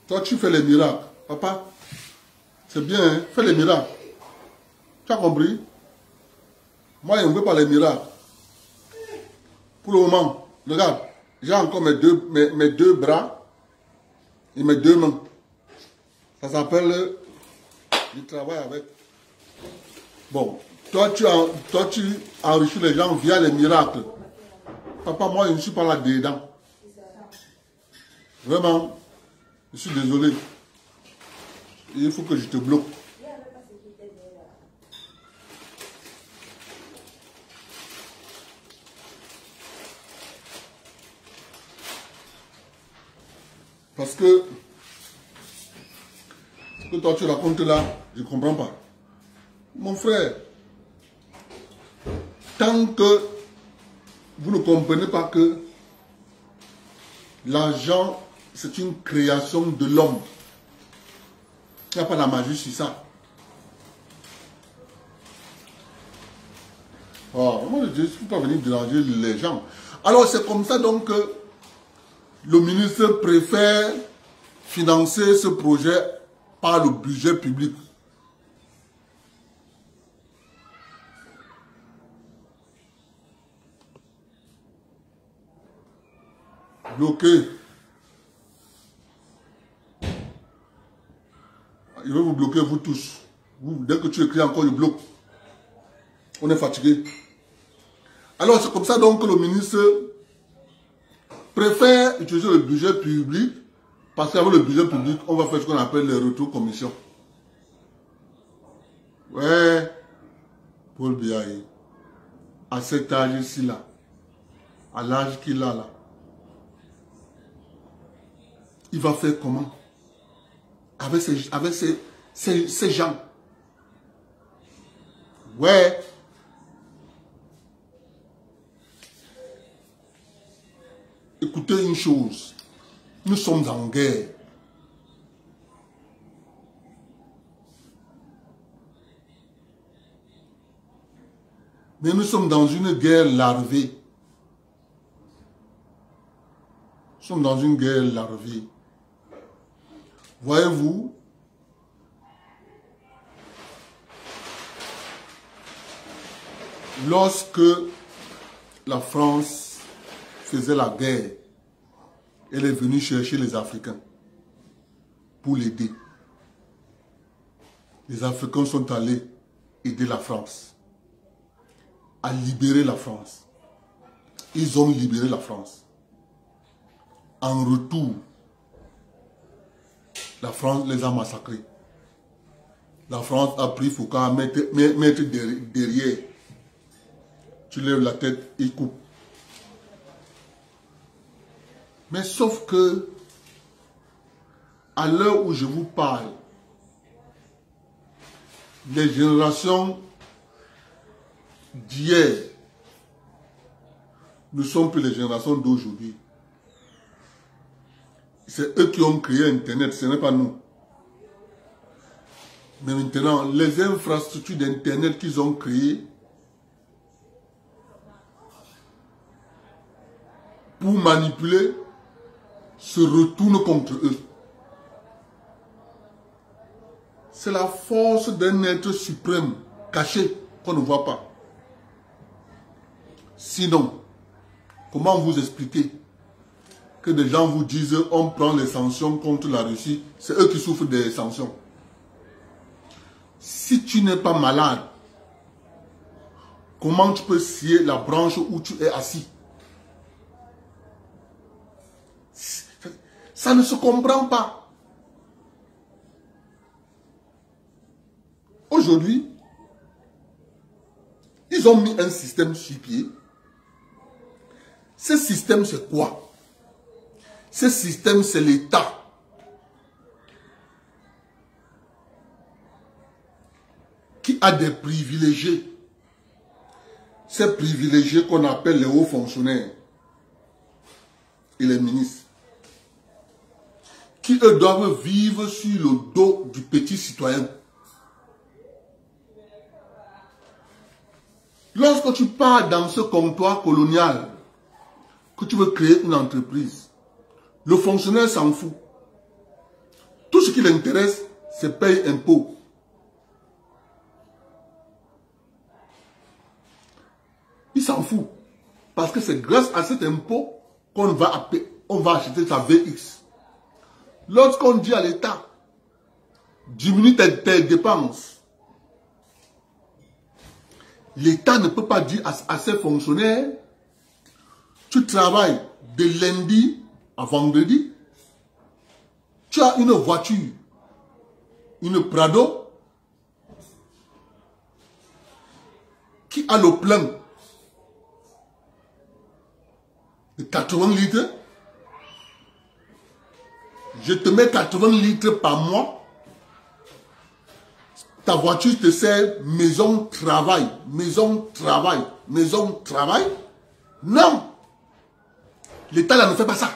Toi, tu fais les miracles. Papa, c'est bien, hein? Fais les miracles. Tu as compris? Moi, je ne veux pas les miracles. Pour le moment, regarde, j'ai encore mes deux bras et mes deux mains. Ça s'appelle du travail avec. Bon, toi, tu enrichis les gens via les miracles. Papa, moi, je ne suis pas là-dedans. Vraiment, je suis désolé. Il faut que je te bloque. Parce que ce que toi tu racontes là, je ne comprends pas. Mon frère, tant que vous ne comprenez pas que l'argent, c'est une création de l'homme. Il n'y a pas la magie sur ça. Oh, moi, je ne suis pas venu déranger les gens. Alors, c'est comme ça donc que le ministre préfère financer ce projet par le budget public. Bloqué. Il va vous bloquer, vous tous. Dès que tu écris encore, il bloque. On est fatigué. Alors, c'est comme ça donc que le ministre préfère utiliser le budget public, parce qu'avec le budget public, on va faire ce qu'on appelle les retours commission. Ouais, Paul Biya, à cet âge-ci là, à l'âge qu'il a là, il va faire comment? Avec ces gens. Ouais, écoutez une chose. Nous sommes en guerre. Mais nous sommes dans une guerre larvée. Nous sommes dans une guerre larvée. Voyez-vous, lorsque la France faisait la guerre, elle est venue chercher les Africains pour l'aider. Les Africains sont allés aider la France à libérer la France. Ils ont libéré la France. En retour, la France les a massacrés. La France a pris Foucault à mettre derrière. Tu lèves la tête, il coupe. Mais sauf que, à l'heure où je vous parle, les générations d'hier ne sont plus les générations d'aujourd'hui. C'est eux qui ont créé Internet, ce n'est pas nous. Mais maintenant, les infrastructures d'Internet qu'ils ont créées pour manipuler se retournent contre eux. C'est la force d'un être suprême caché qu'on ne voit pas. Sinon, comment vous expliquer que des gens vous disent on prend les sanctions contre la Russie, c'est eux qui souffrent des sanctions. Si tu n'es pas malade, comment tu peux scier la branche où tu es assis? Ça ne se comprend pas. Aujourd'hui, ils ont mis un système sur pied. Ce système, c'est quoi? Ce système, c'est l'État. Qui a des privilégiés. Ces privilégiés qu'on appelle les hauts fonctionnaires et les ministres. Qui, eux, doivent vivre sur le dos du petit citoyen. Lorsque tu pars dans ce comptoir colonial, que tu veux créer une entreprise, le fonctionnaire s'en fout. Tout ce qui l'intéresse, c'est payer impôt. Il s'en fout. Parce que c'est grâce à cet impôt qu'on va acheter sa VX. Lorsqu'on dit à l'État, diminue tes dépenses, l'État ne peut pas dire à ses fonctionnaires, tu travailles de lundi à vendredi, tu as une voiture, une Prado, qui a le plein de 80 litres, je te mets 80 litres par mois, ta voiture te sert maison, travail, maison, travail, maison, travail. Non! L'État là ne fait pas ça.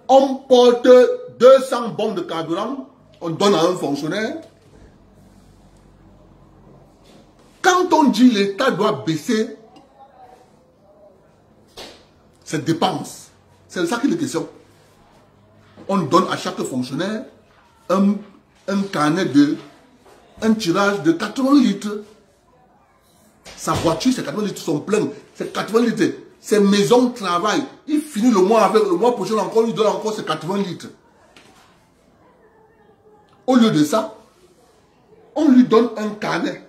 On porte 200 bons de carburant, on donne à un fonctionnaire. Quand on dit l'État doit baisser ses dépenses, c'est de ça qu'il est question. On donne à chaque fonctionnaire un carnet un tirage de 80 litres. Sa voiture, ses 80 litres sont pleins. C'est 80 litres. Ses maisons travaillent. Il finit le mois avec le mois prochain encore, il donne encore ses 80 litres. Au lieu de ça, on lui donne un carnet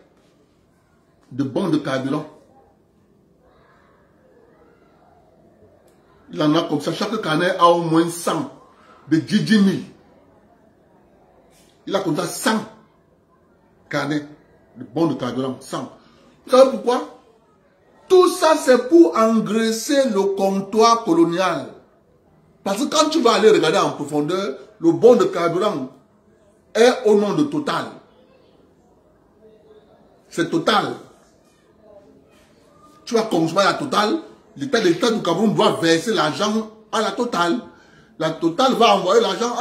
de bons de carburant. Il en a comme ça. Chaque carnet a au moins 100, de 10 000. Il a comme ça 100 carnets de bons de carburant. 100. Vous savez pourquoi? Tout ça, c'est pour engraisser le comptoir colonial. Parce que quand tu vas aller regarder en profondeur, le bon de carburant est au nom de Total. C'est Total. Tu vas consommer à Total, l'État du Cameroun doit verser l'argent à la Total. La Total va envoyer l'argent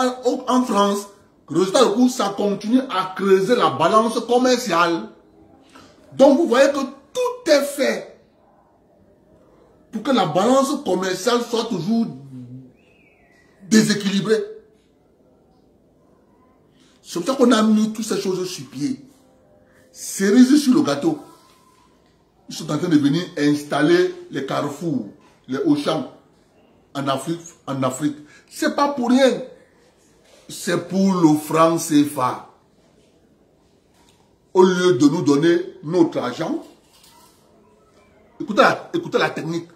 en France. Résultat du coup, ça continue à creuser la balance commerciale. Donc vous voyez que tout est fait pour que la balance commerciale soit toujours déséquilibrée. C'est pour ça qu'on a mis toutes ces choses sur pied. Cerise sur le gâteau. Ils sont en train de venir installer les carrefours, les Auchan en Afrique. C'est pas pour rien. C'est pour le franc CFA. Au lieu de nous donner notre argent, écoutez la technique.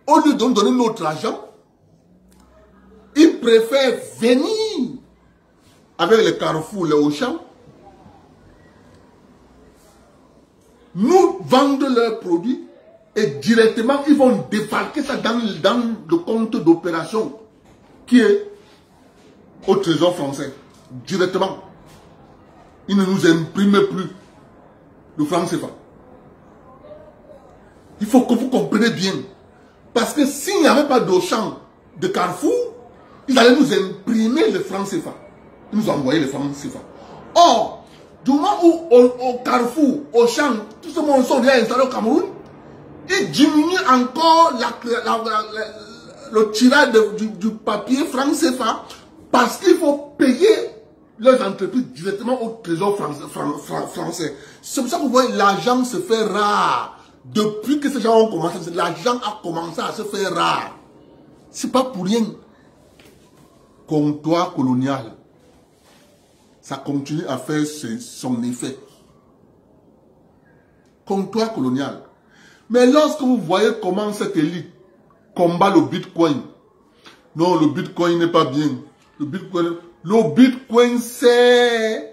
Au lieu de nous donner notre argent, ils préfèrent venir avec les carrefours, les Auchan, nous vendre leurs produits et directement ils vont débarquer ça dans le compte d'opération qui est au Trésor français. Directement. Ils ne nous impriment plus le franc CFA. Il faut que vous compreniez bien. Parce que s'il n'y avait pas d'Auchan, de Carrefour, ils allaient nous imprimer le franc CFA. Ils nous envoyaient le franc CFA. Or, du moment où au Carrefour, Auchan, tout ce monde sont déjà installés au Cameroun, ils diminuent encore le tirage du papier franc CFA parce qu'il faut payer leurs entreprises directement au Trésor français. C'est pour ça que vous voyez, l'argent se fait rare. Depuis que ces gens ont commencé, l'argent a commencé à se faire rare. C'est pas pour rien. Comptoir colonial. Ça continue à faire son effet. Comptoir colonial. Mais lorsque vous voyez comment cette élite combat le Bitcoin, non, le Bitcoin n'est pas bien. Le Bitcoin sert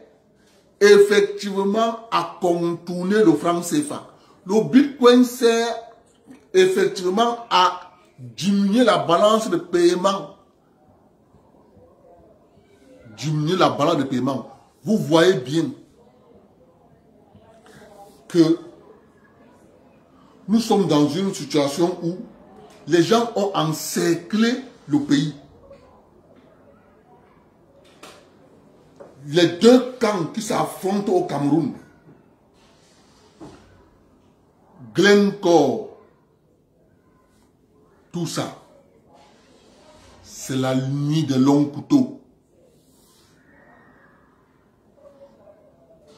effectivement à contourner le franc CFA. Le Bitcoin sert effectivement à diminuer la balance de paiement. Diminuer la balance de paiement. Vous voyez bien que nous sommes dans une situation où les gens ont encerclé le pays. Les deux camps qui s'affrontent au Cameroun, Glencore, tout ça, c'est la nuit des longs couteaux.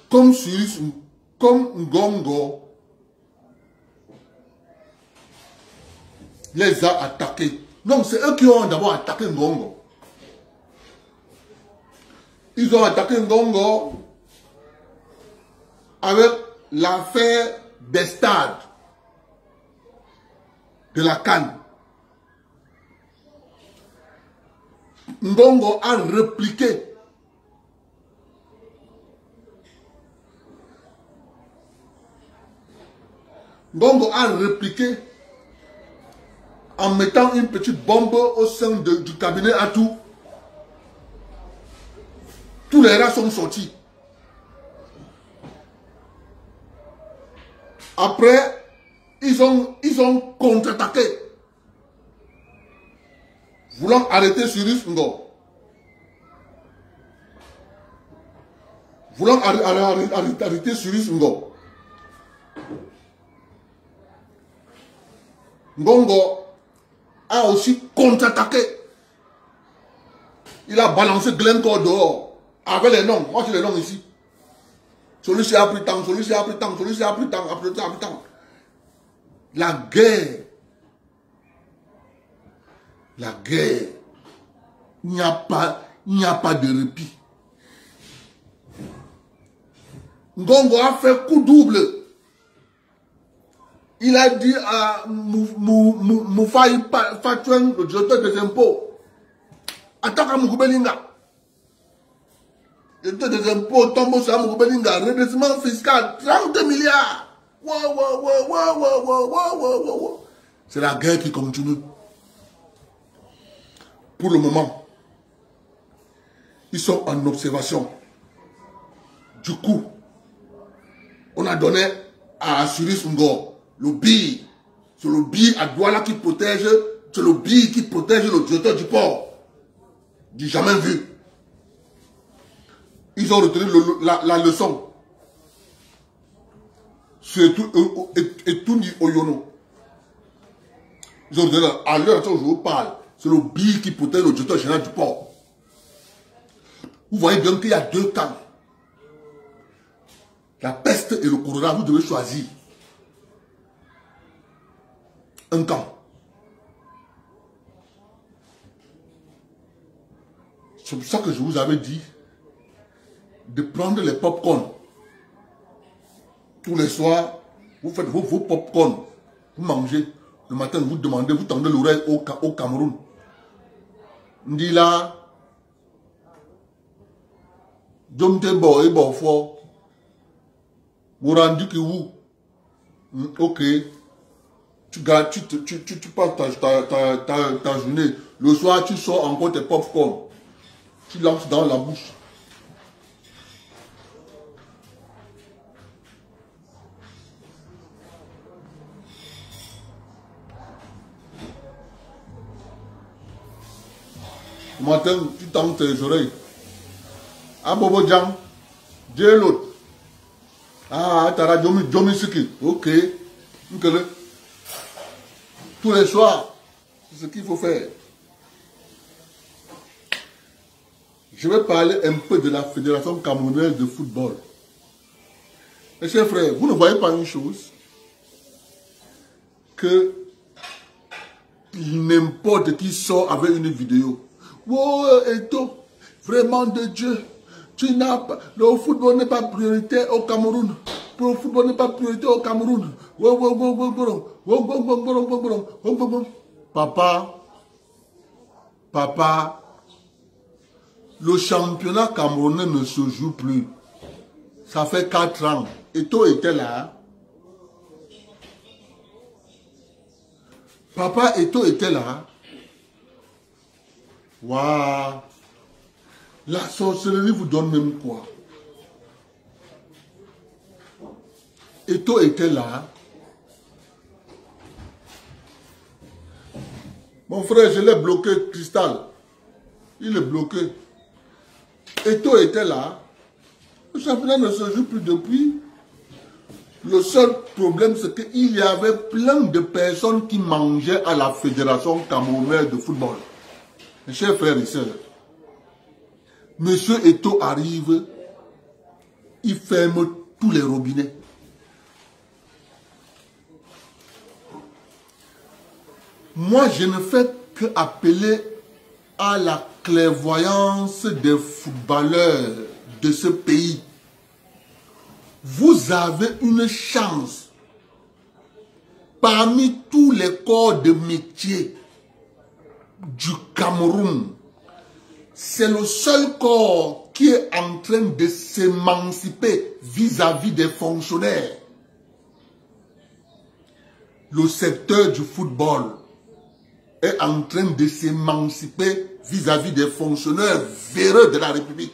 Comme Ngongo les a attaqués. Non, c'est eux qui ont d'abord attaqué Ngongo. Ils ont attaqué Ngongo avec l'affaire des stades de la CAN. Ngongo a répliqué. Ngongo a répliqué en mettant une petite bombe au sein du cabinet Atou. Tous les rats sont sortis. Après, ils ont contre-attaqué. Voulant arrêter Cyrus Ngo. Voulant arrêter Cyrus Ngo. Ngongo a aussi contre-attaqué. Il a balancé Glencore dehors. Avec les noms. Moi j'ai les noms ici. Celui-ci a pris tant, celui-ci a pris tant, celui-ci a pris tant, celui-ci a pris tant. La guerre. La guerre. Il n'y a pas de répit. Ngongo a fait coup double. Il a dit à Moufaï Fatouin, le directeur des impôts, attaque à Moukoubelinga. Le directeur des impôts tombe sur Moukoubelinga. Redressement fiscal, 30 milliards. C'est la guerre qui continue. Pour le moment, ils sont en observation. Du coup, on a donné à Cyrus Ngo le billet C'est le billet à Douala qui protège, c'est le billet qui protège le directeur du port. Du jamais vu. Ils ont retenu la leçon. C'est tout, et tout dit Oyono. Ils ont retenu, à l'heure où je vous parle, c'est le billet qui protège le directeur général du port. Vous voyez bien qu'il y a deux camps. La peste et le corona, vous devez choisir un camp. C'est pour ça que je vous avais dit de prendre les pop-corn. Tous les soirs, vous faites vos pop-corn. Vous mangez. Le matin, vous demandez, vous tendez l'oreille au Cameroun. On dit là, Domtembo et Bonfort. Vous rendez que vous, ok, tu passes ta journée. Le soir, tu sors encore tes pop-corn. Tu lances dans la bouche. Le matin, tu tends tes oreilles. Ah, Bobo Djang, Dieu l'autre. Ah, Tara Djomi Suki. Ok. Tous les soirs, c'est ce qu'il faut faire. Je vais parler un peu de la Fédération camerounaise de football. Mes chers frères, vous ne voyez pas une chose? Que n'importe qui sort avec une vidéo. Oh, Eto, vraiment de Dieu. Tu n'as pas, le football n'est pas prioritaire au Cameroun. Le football n'est pas prioritaire au Cameroun. Papa, le championnat camerounais ne se joue plus. Ça fait 4 ans. Eto était là. Papa Eto était là. Waouh. La sorcellerie vous donne même quoi? Eto était là. Mon frère, je l'ai bloqué, Cristal. Il est bloqué. Eto était là. Le championnat ne se joue plus depuis. Le seul problème, c'est qu'il y avait plein de personnes qui mangeaient à la Fédération camerounaise de football. Mes chers frères et sœurs, Monsieur Eto arrive, il ferme tous les robinets. Moi, je ne fais qu'appeler à la clairvoyance des footballeurs de ce pays. Vous avez une chance parmi tous les corps de métier du Cameroun. C'est le seul corps qui est en train de s'émanciper vis-à-vis des fonctionnaires. Le secteur du football est en train de s'émanciper vis-à-vis des fonctionnaires véreux de la République.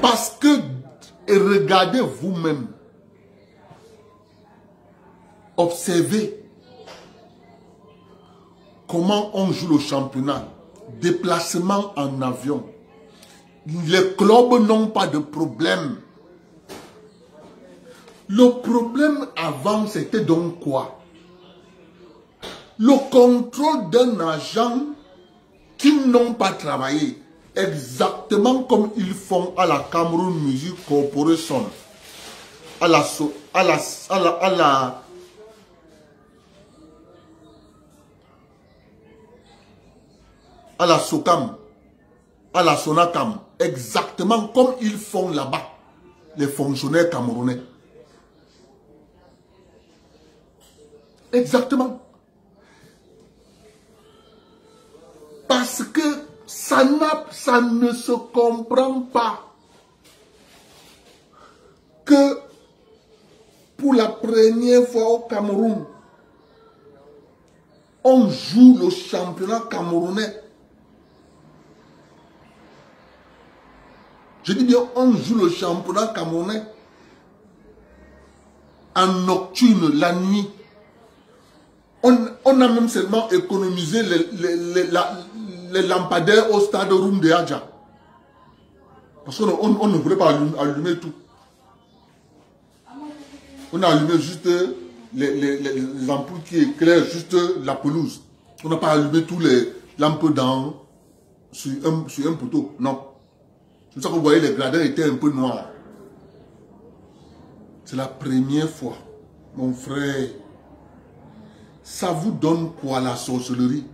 Parce que, et regardez vous-même, observez comment on joue le championnat, déplacement en avion. Les clubs n'ont pas de problème. Le problème avant, c'était donc quoi? Le contrôle d'un agent qui n'ont pas travaillé, exactement comme ils font à la Cameroun Music Corporation, à la SOCAM, à la SONACAM, exactement comme ils font là-bas, les fonctionnaires camerounais. Exactement. Parce que ça ne se comprend pas que pour la première fois au Cameroun, on joue le championnat camerounais. Je dis bien, on joue le championnat camerounais en nocturne, la nuit. On a même seulement économisé les lampadaires au stade Roum de Adja. Parce qu'on ne voulait pas allumer tout. On a allumé juste les ampoules qui éclairent juste la pelouse. On n'a pas allumé tous les lampes sur un poteau. Non. C'est pour ça que vous voyez les gradins étaient un peu noirs. C'est la première fois, mon frère. Ça vous donne quoi la sorcellerie?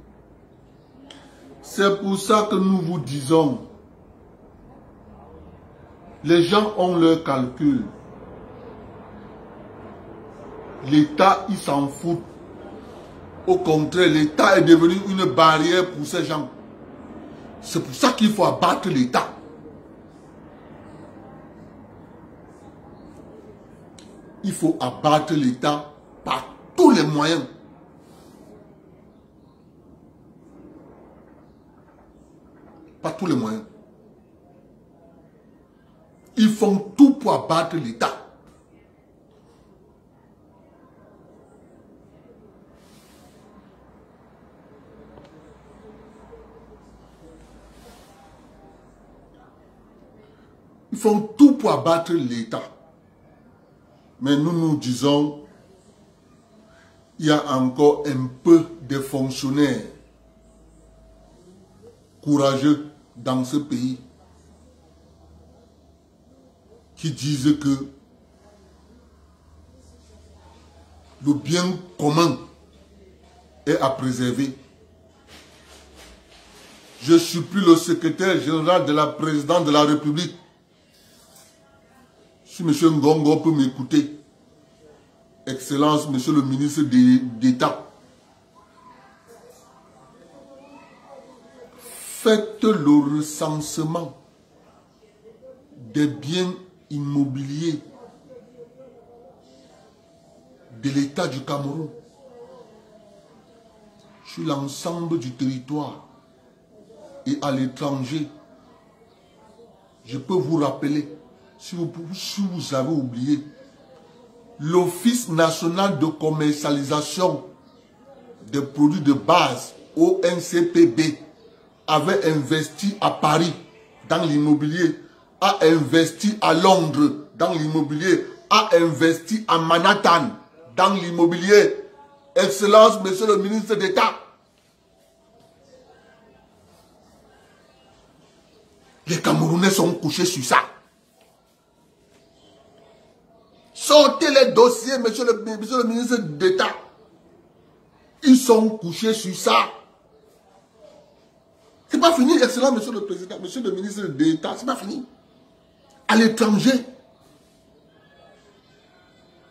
C'est pour ça que nous vous disons, les gens ont leur calcul. L'État, il s'en fout. Au contraire, l'État est devenu une barrière pour ces gens. C'est pour ça qu'il faut abattre l'État. Il faut abattre l'État par tous les moyens. Par tous les moyens. Ils font tout pour abattre l'État. Ils font tout pour abattre l'État. Mais nous nous disons, il y a encore un peu de fonctionnaires courageux dans ce pays qui disent que le bien commun est à préserver. Je suis plus le secrétaire général de la présidente de la République. Si M. Ngongo peut m'écouter, Excellence, Monsieur le ministre d'État, faites le recensement des biens immobiliers de l'État du Cameroun sur l'ensemble du territoire et à l'étranger. Je peux vous rappeler, si vous avez oublié, l'Office national de commercialisation des produits de base, ONCPB, avait investi à Paris dans l'immobilier, a investi à Londres dans l'immobilier, a investi à Manhattan dans l'immobilier. Excellence, Monsieur le ministre d'État. Les Camerounais sont couchés sur ça. Sortez les dossiers, monsieur le ministre d'État. Ils sont couchés sur ça. C'est pas fini, excellent, monsieur le président, monsieur le ministre d'État, c'est pas fini. À l'étranger,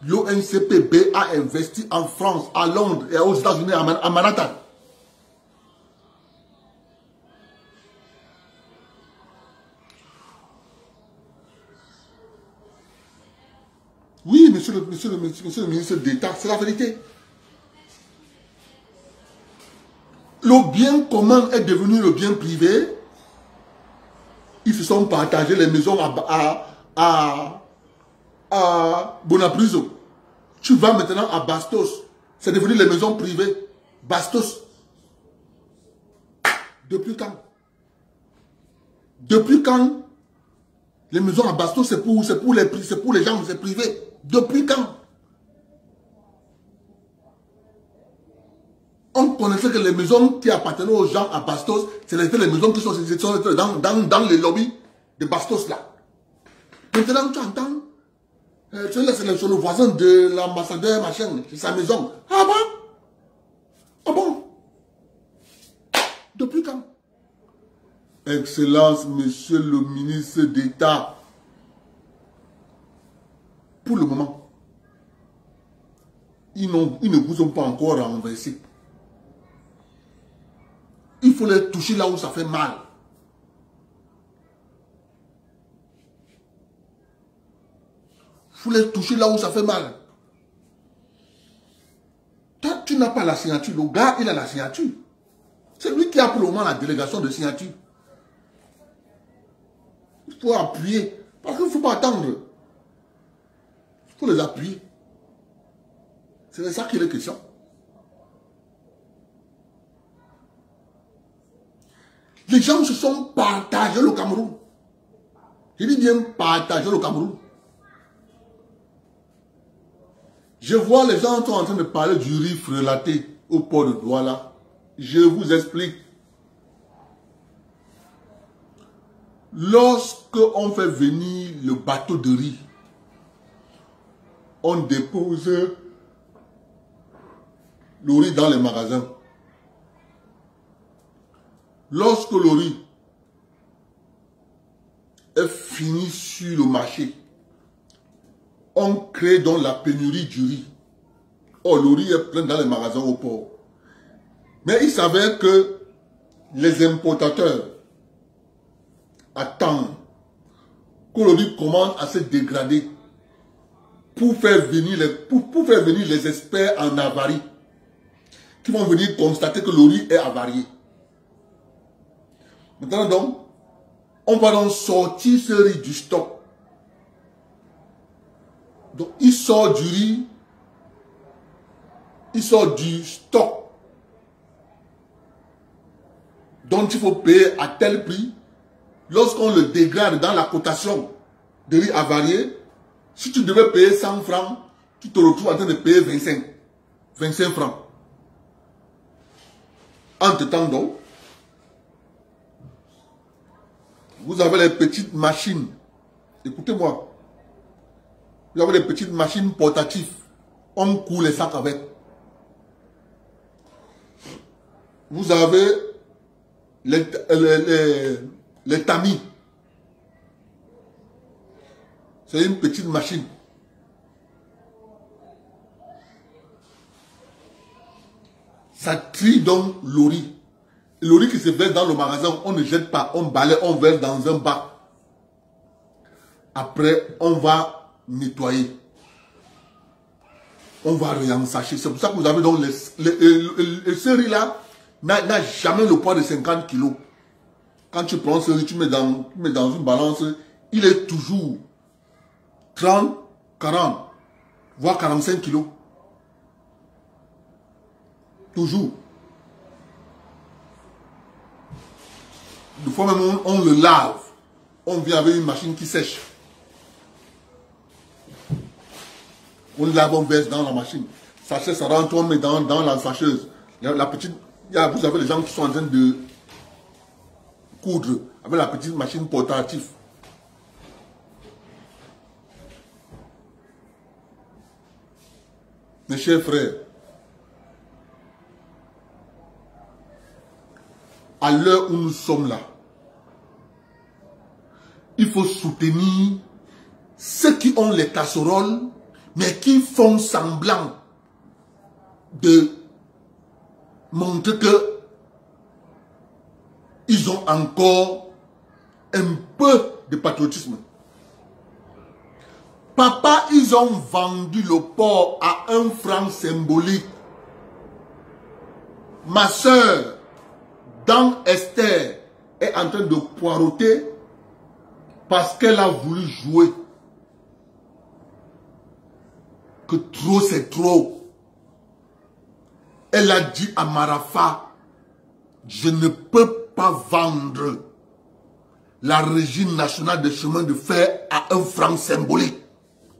l'ONCPB a investi en France, à Londres et aux États-Unis, à Manhattan. Oui, monsieur le ministre d'État, c'est la vérité. Le bien commun est devenu le bien privé. Ils se sont partagés les maisons à Bonapriso. Tu vas maintenant à Bastos. C'est devenu les maisons privées. Bastos. Depuis quand? Depuis quand les maisons à Bastos, c'est pour les gens, c'est privé? Depuis quand? On connaissait que les maisons qui appartenaient aux gens à Bastos, c'était les maisons qui sont dans les lobbies de Bastos là. Maintenant, tu entends, c'est le voisin de l'ambassadeur, machin, c'est sa maison. Ah bon? Ah bon? Depuis quand? Excellence, monsieur le ministre d'État, pour le moment, ils ne vous ont pas encore renversé. Il faut les toucher là où ça fait mal. Il faut les toucher là où ça fait mal. Toi, tu n'as pas la signature. Le gars, il a la signature. C'est lui qui a pour le moment la délégation de signature. faut appuyer. Parce qu'il ne faut pas attendre. Il faut les appuyer. C'est de ça qu'il est question. Les gens se sont partagés le Cameroun. Je dis bien partager le Cameroun. Je vois les gens sont en train de parler du riz frelaté au port de Douala. Je vous explique. Lorsque on fait venir le bateau de riz, on dépose le riz dans les magasins. Lorsque le riz est fini sur le marché, on crée donc la pénurie du riz. Oh, le riz est plein dans les magasins au port. Mais il s'avère que les importateurs attendent que le riz commence à se dégrader pour faire venir les experts en avarie qui vont venir constater que le riz est avarié. Maintenant donc, on va donc sortir ce riz du stock. Donc il sort du riz, il sort du stock dont il faut payer à tel prix. Lorsqu'on le dégrade dans la cotation de riz avarié, si tu devais payer 100 francs, tu te retrouves en train de payer 25 francs. Entre-temps donc, vous avez les petites machines. Écoutez-moi. Vous avez des petites machines portatives. On coud les sacs avec. Vous avez les tamis. C'est une petite machine. Ça trie donc le riz. Le riz qui se verse dans le magasin, on ne jette pas, on balaye, on verse dans un bac. Après, on va nettoyer. On va réensacher. C'est pour ça que vous avez donc ce riz-là n'a jamais le poids de 50 kilos. Quand tu prends ce riz, tu mets dans une balance, il est toujours 30, 40, voire 45 kilos. Toujours. Des fois même, on le lave. On vient avec une machine qui sèche. On lave, on verse dans la machine. Ça sèche, ça rentre, on met dans la fâcheuse. La petite, vous avez les gens qui sont en train de coudre avec la petite machine portative. Mes chers frères, à l'heure où nous sommes là, il faut soutenir ceux qui ont les casseroles, mais qui font semblant de montrer que ils ont encore un peu de patriotisme. Papa, ils ont vendu le porc à 1 franc symbolique. Ma soeur, dans Esther, est en train de poireauter parce qu'elle a voulu jouer. Que trop c'est trop. Elle a dit à Marafa, je ne peux pas vendre la régie nationale des chemins de fer à 1 franc symbolique.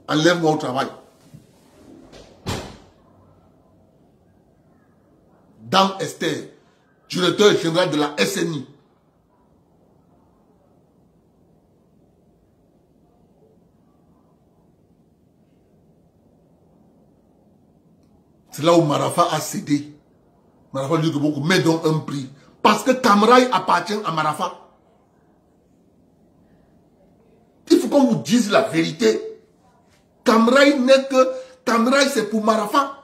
Enlève-moi au travail. Dans Esther, directeur général de la SNI. C'est là où Marafa a cédé. Marafa dit que beaucoup, mets donc un prix. Parce que Camraï appartient à Marafa. Il faut qu'on vous dise la vérité. Camraï n'est que... Camraï c'est pour Marafa.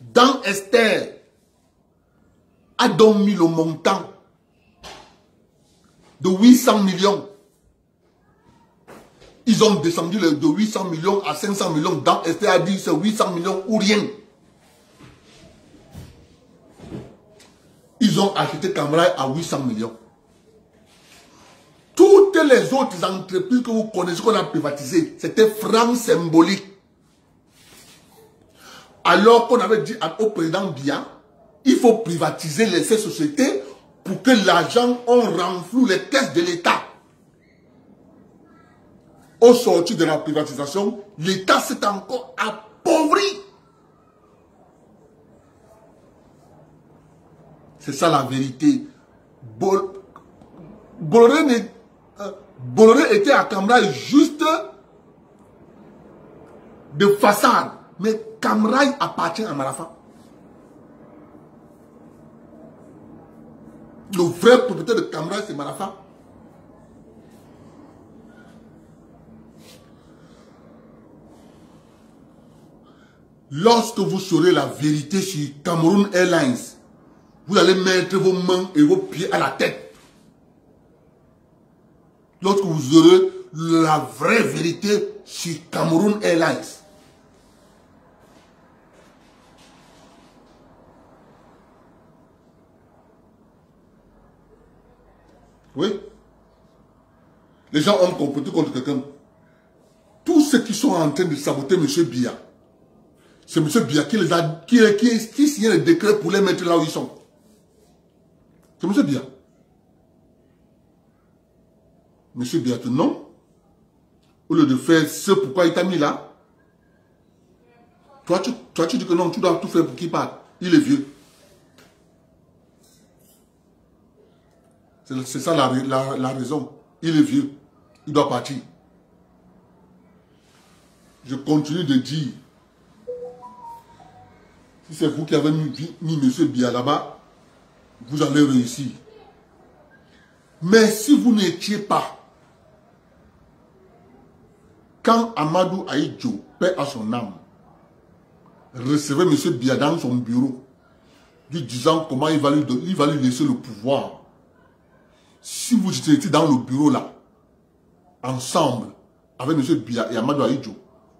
Dans Esther, a donc mis le montant de 800 millions. Ils ont descendu de 800 millions à 500 millions. Dans Esther a dit c'est 800 millions ou rien. Ils ont acheté Camraï à 800 millions. les autres entreprises que vous connaissez qu'on a privatisées, c'était franc symbolique. Alors qu'on avait dit au président Biya, il faut privatiser ces sociétés pour que l'argent, on renfloue les caisses de l'État. Au sortir de la privatisation, l'État s'est encore appauvri. C'est ça la vérité. Bolloré était à Camraï juste de façade. Mais Camraï appartient à Marafa. Le vrai propriétaire de Camraï, c'est Marafa. Lorsque vous saurez la vérité sur Cameroon Airlines, vous allez mettre vos mains et vos pieds à la tête. Lorsque vous aurez la vraie vérité sur Cameroon Airlines. Oui. Les gens ont comploté contre quelqu'un. Tous ceux qui sont en train de saboter M. Biya, c'est M. Biya qui signe le décret pour les mettre là où ils sont. C'est M. Biya. M. Biya, non. Au lieu de faire ce pourquoi il t'a mis là, toi tu dis que non, tu dois tout faire pour qu'il parte. Il est vieux. C'est ça la raison. Il est vieux. Il doit partir. Je continue de dire, si c'est vous qui avez mis M. Biya là-bas, vous allez réussir. Mais si vous n'étiez pas, quand Amadou Ahidjo, paix à son âme, recevait M. Biya dans son bureau, lui disant comment il va lui laisser le pouvoir. Si vous étiez dans le bureau là, ensemble, avec M. Biya et Amadou Ahidjo,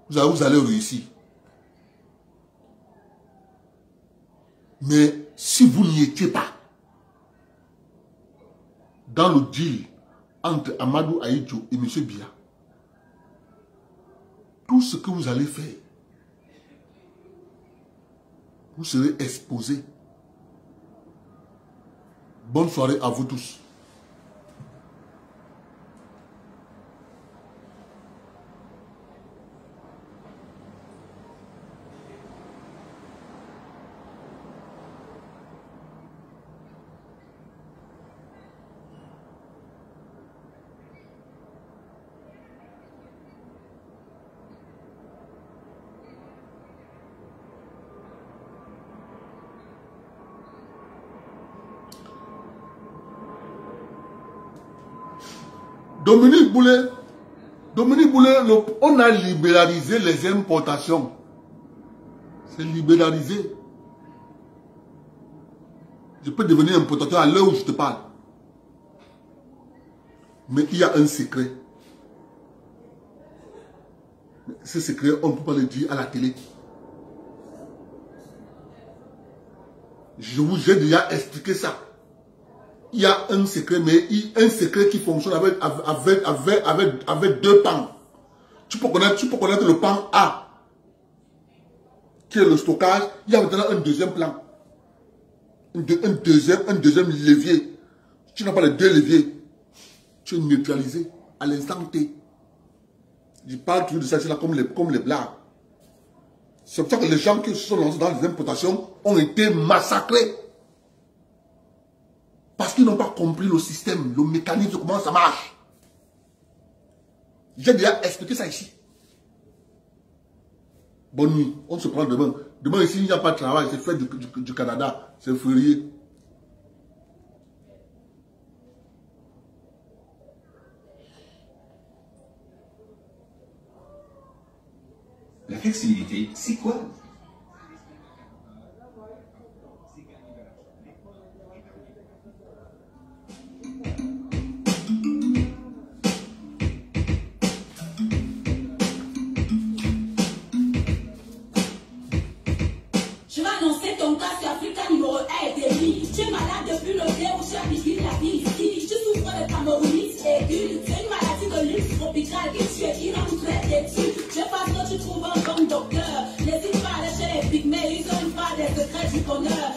vous allez réussir. Mais si vous n'y étiez pas, dans le deal entre Amadou Ahidjo et M. Biya, tout ce que vous allez faire, vous serez exposé. Bonne soirée à vous tous. Dominique Boulet, on a libéralisé les importations. C'est libéralisé. Je peux devenir importateur à l'heure où je te parle. Mais il y a un secret. Ce secret, on ne peut pas le dire à la télé. Je vous ai déjà expliqué ça. Il y a un secret, mais un secret qui fonctionne avec deux pans. Tu peux connaître le pan A, qui est le stockage. Il y a maintenant un deuxième plan. Un deuxième levier. Tu n'as pas les deux leviers. Tu es neutralisé à l'instant T. Je parle toujours de ça, c'est là comme les blagues. C'est pour ça que les gens qui se sont lancés dans les importations ont été massacrés. Parce qu'ils n'ont pas compris le système, le mécanisme, comment ça marche. J'ai déjà expliqué ça ici. Bonne nuit, on se prend demain. Demain ici, il n'y a pas de travail, c'est fait du Canada, c'est férié. La flexibilité, c'est quoi? Je vais annoncer ton cas sur Africa numéro 1 et demi. Tu es malade depuis le début où tu as vécu la vie ici. Tu souffres de camorrhonite aiguë. Tu es une maladie docteur. N'hésite pas à lâcher les pygmées, ils ont une part des secrets du bonheur.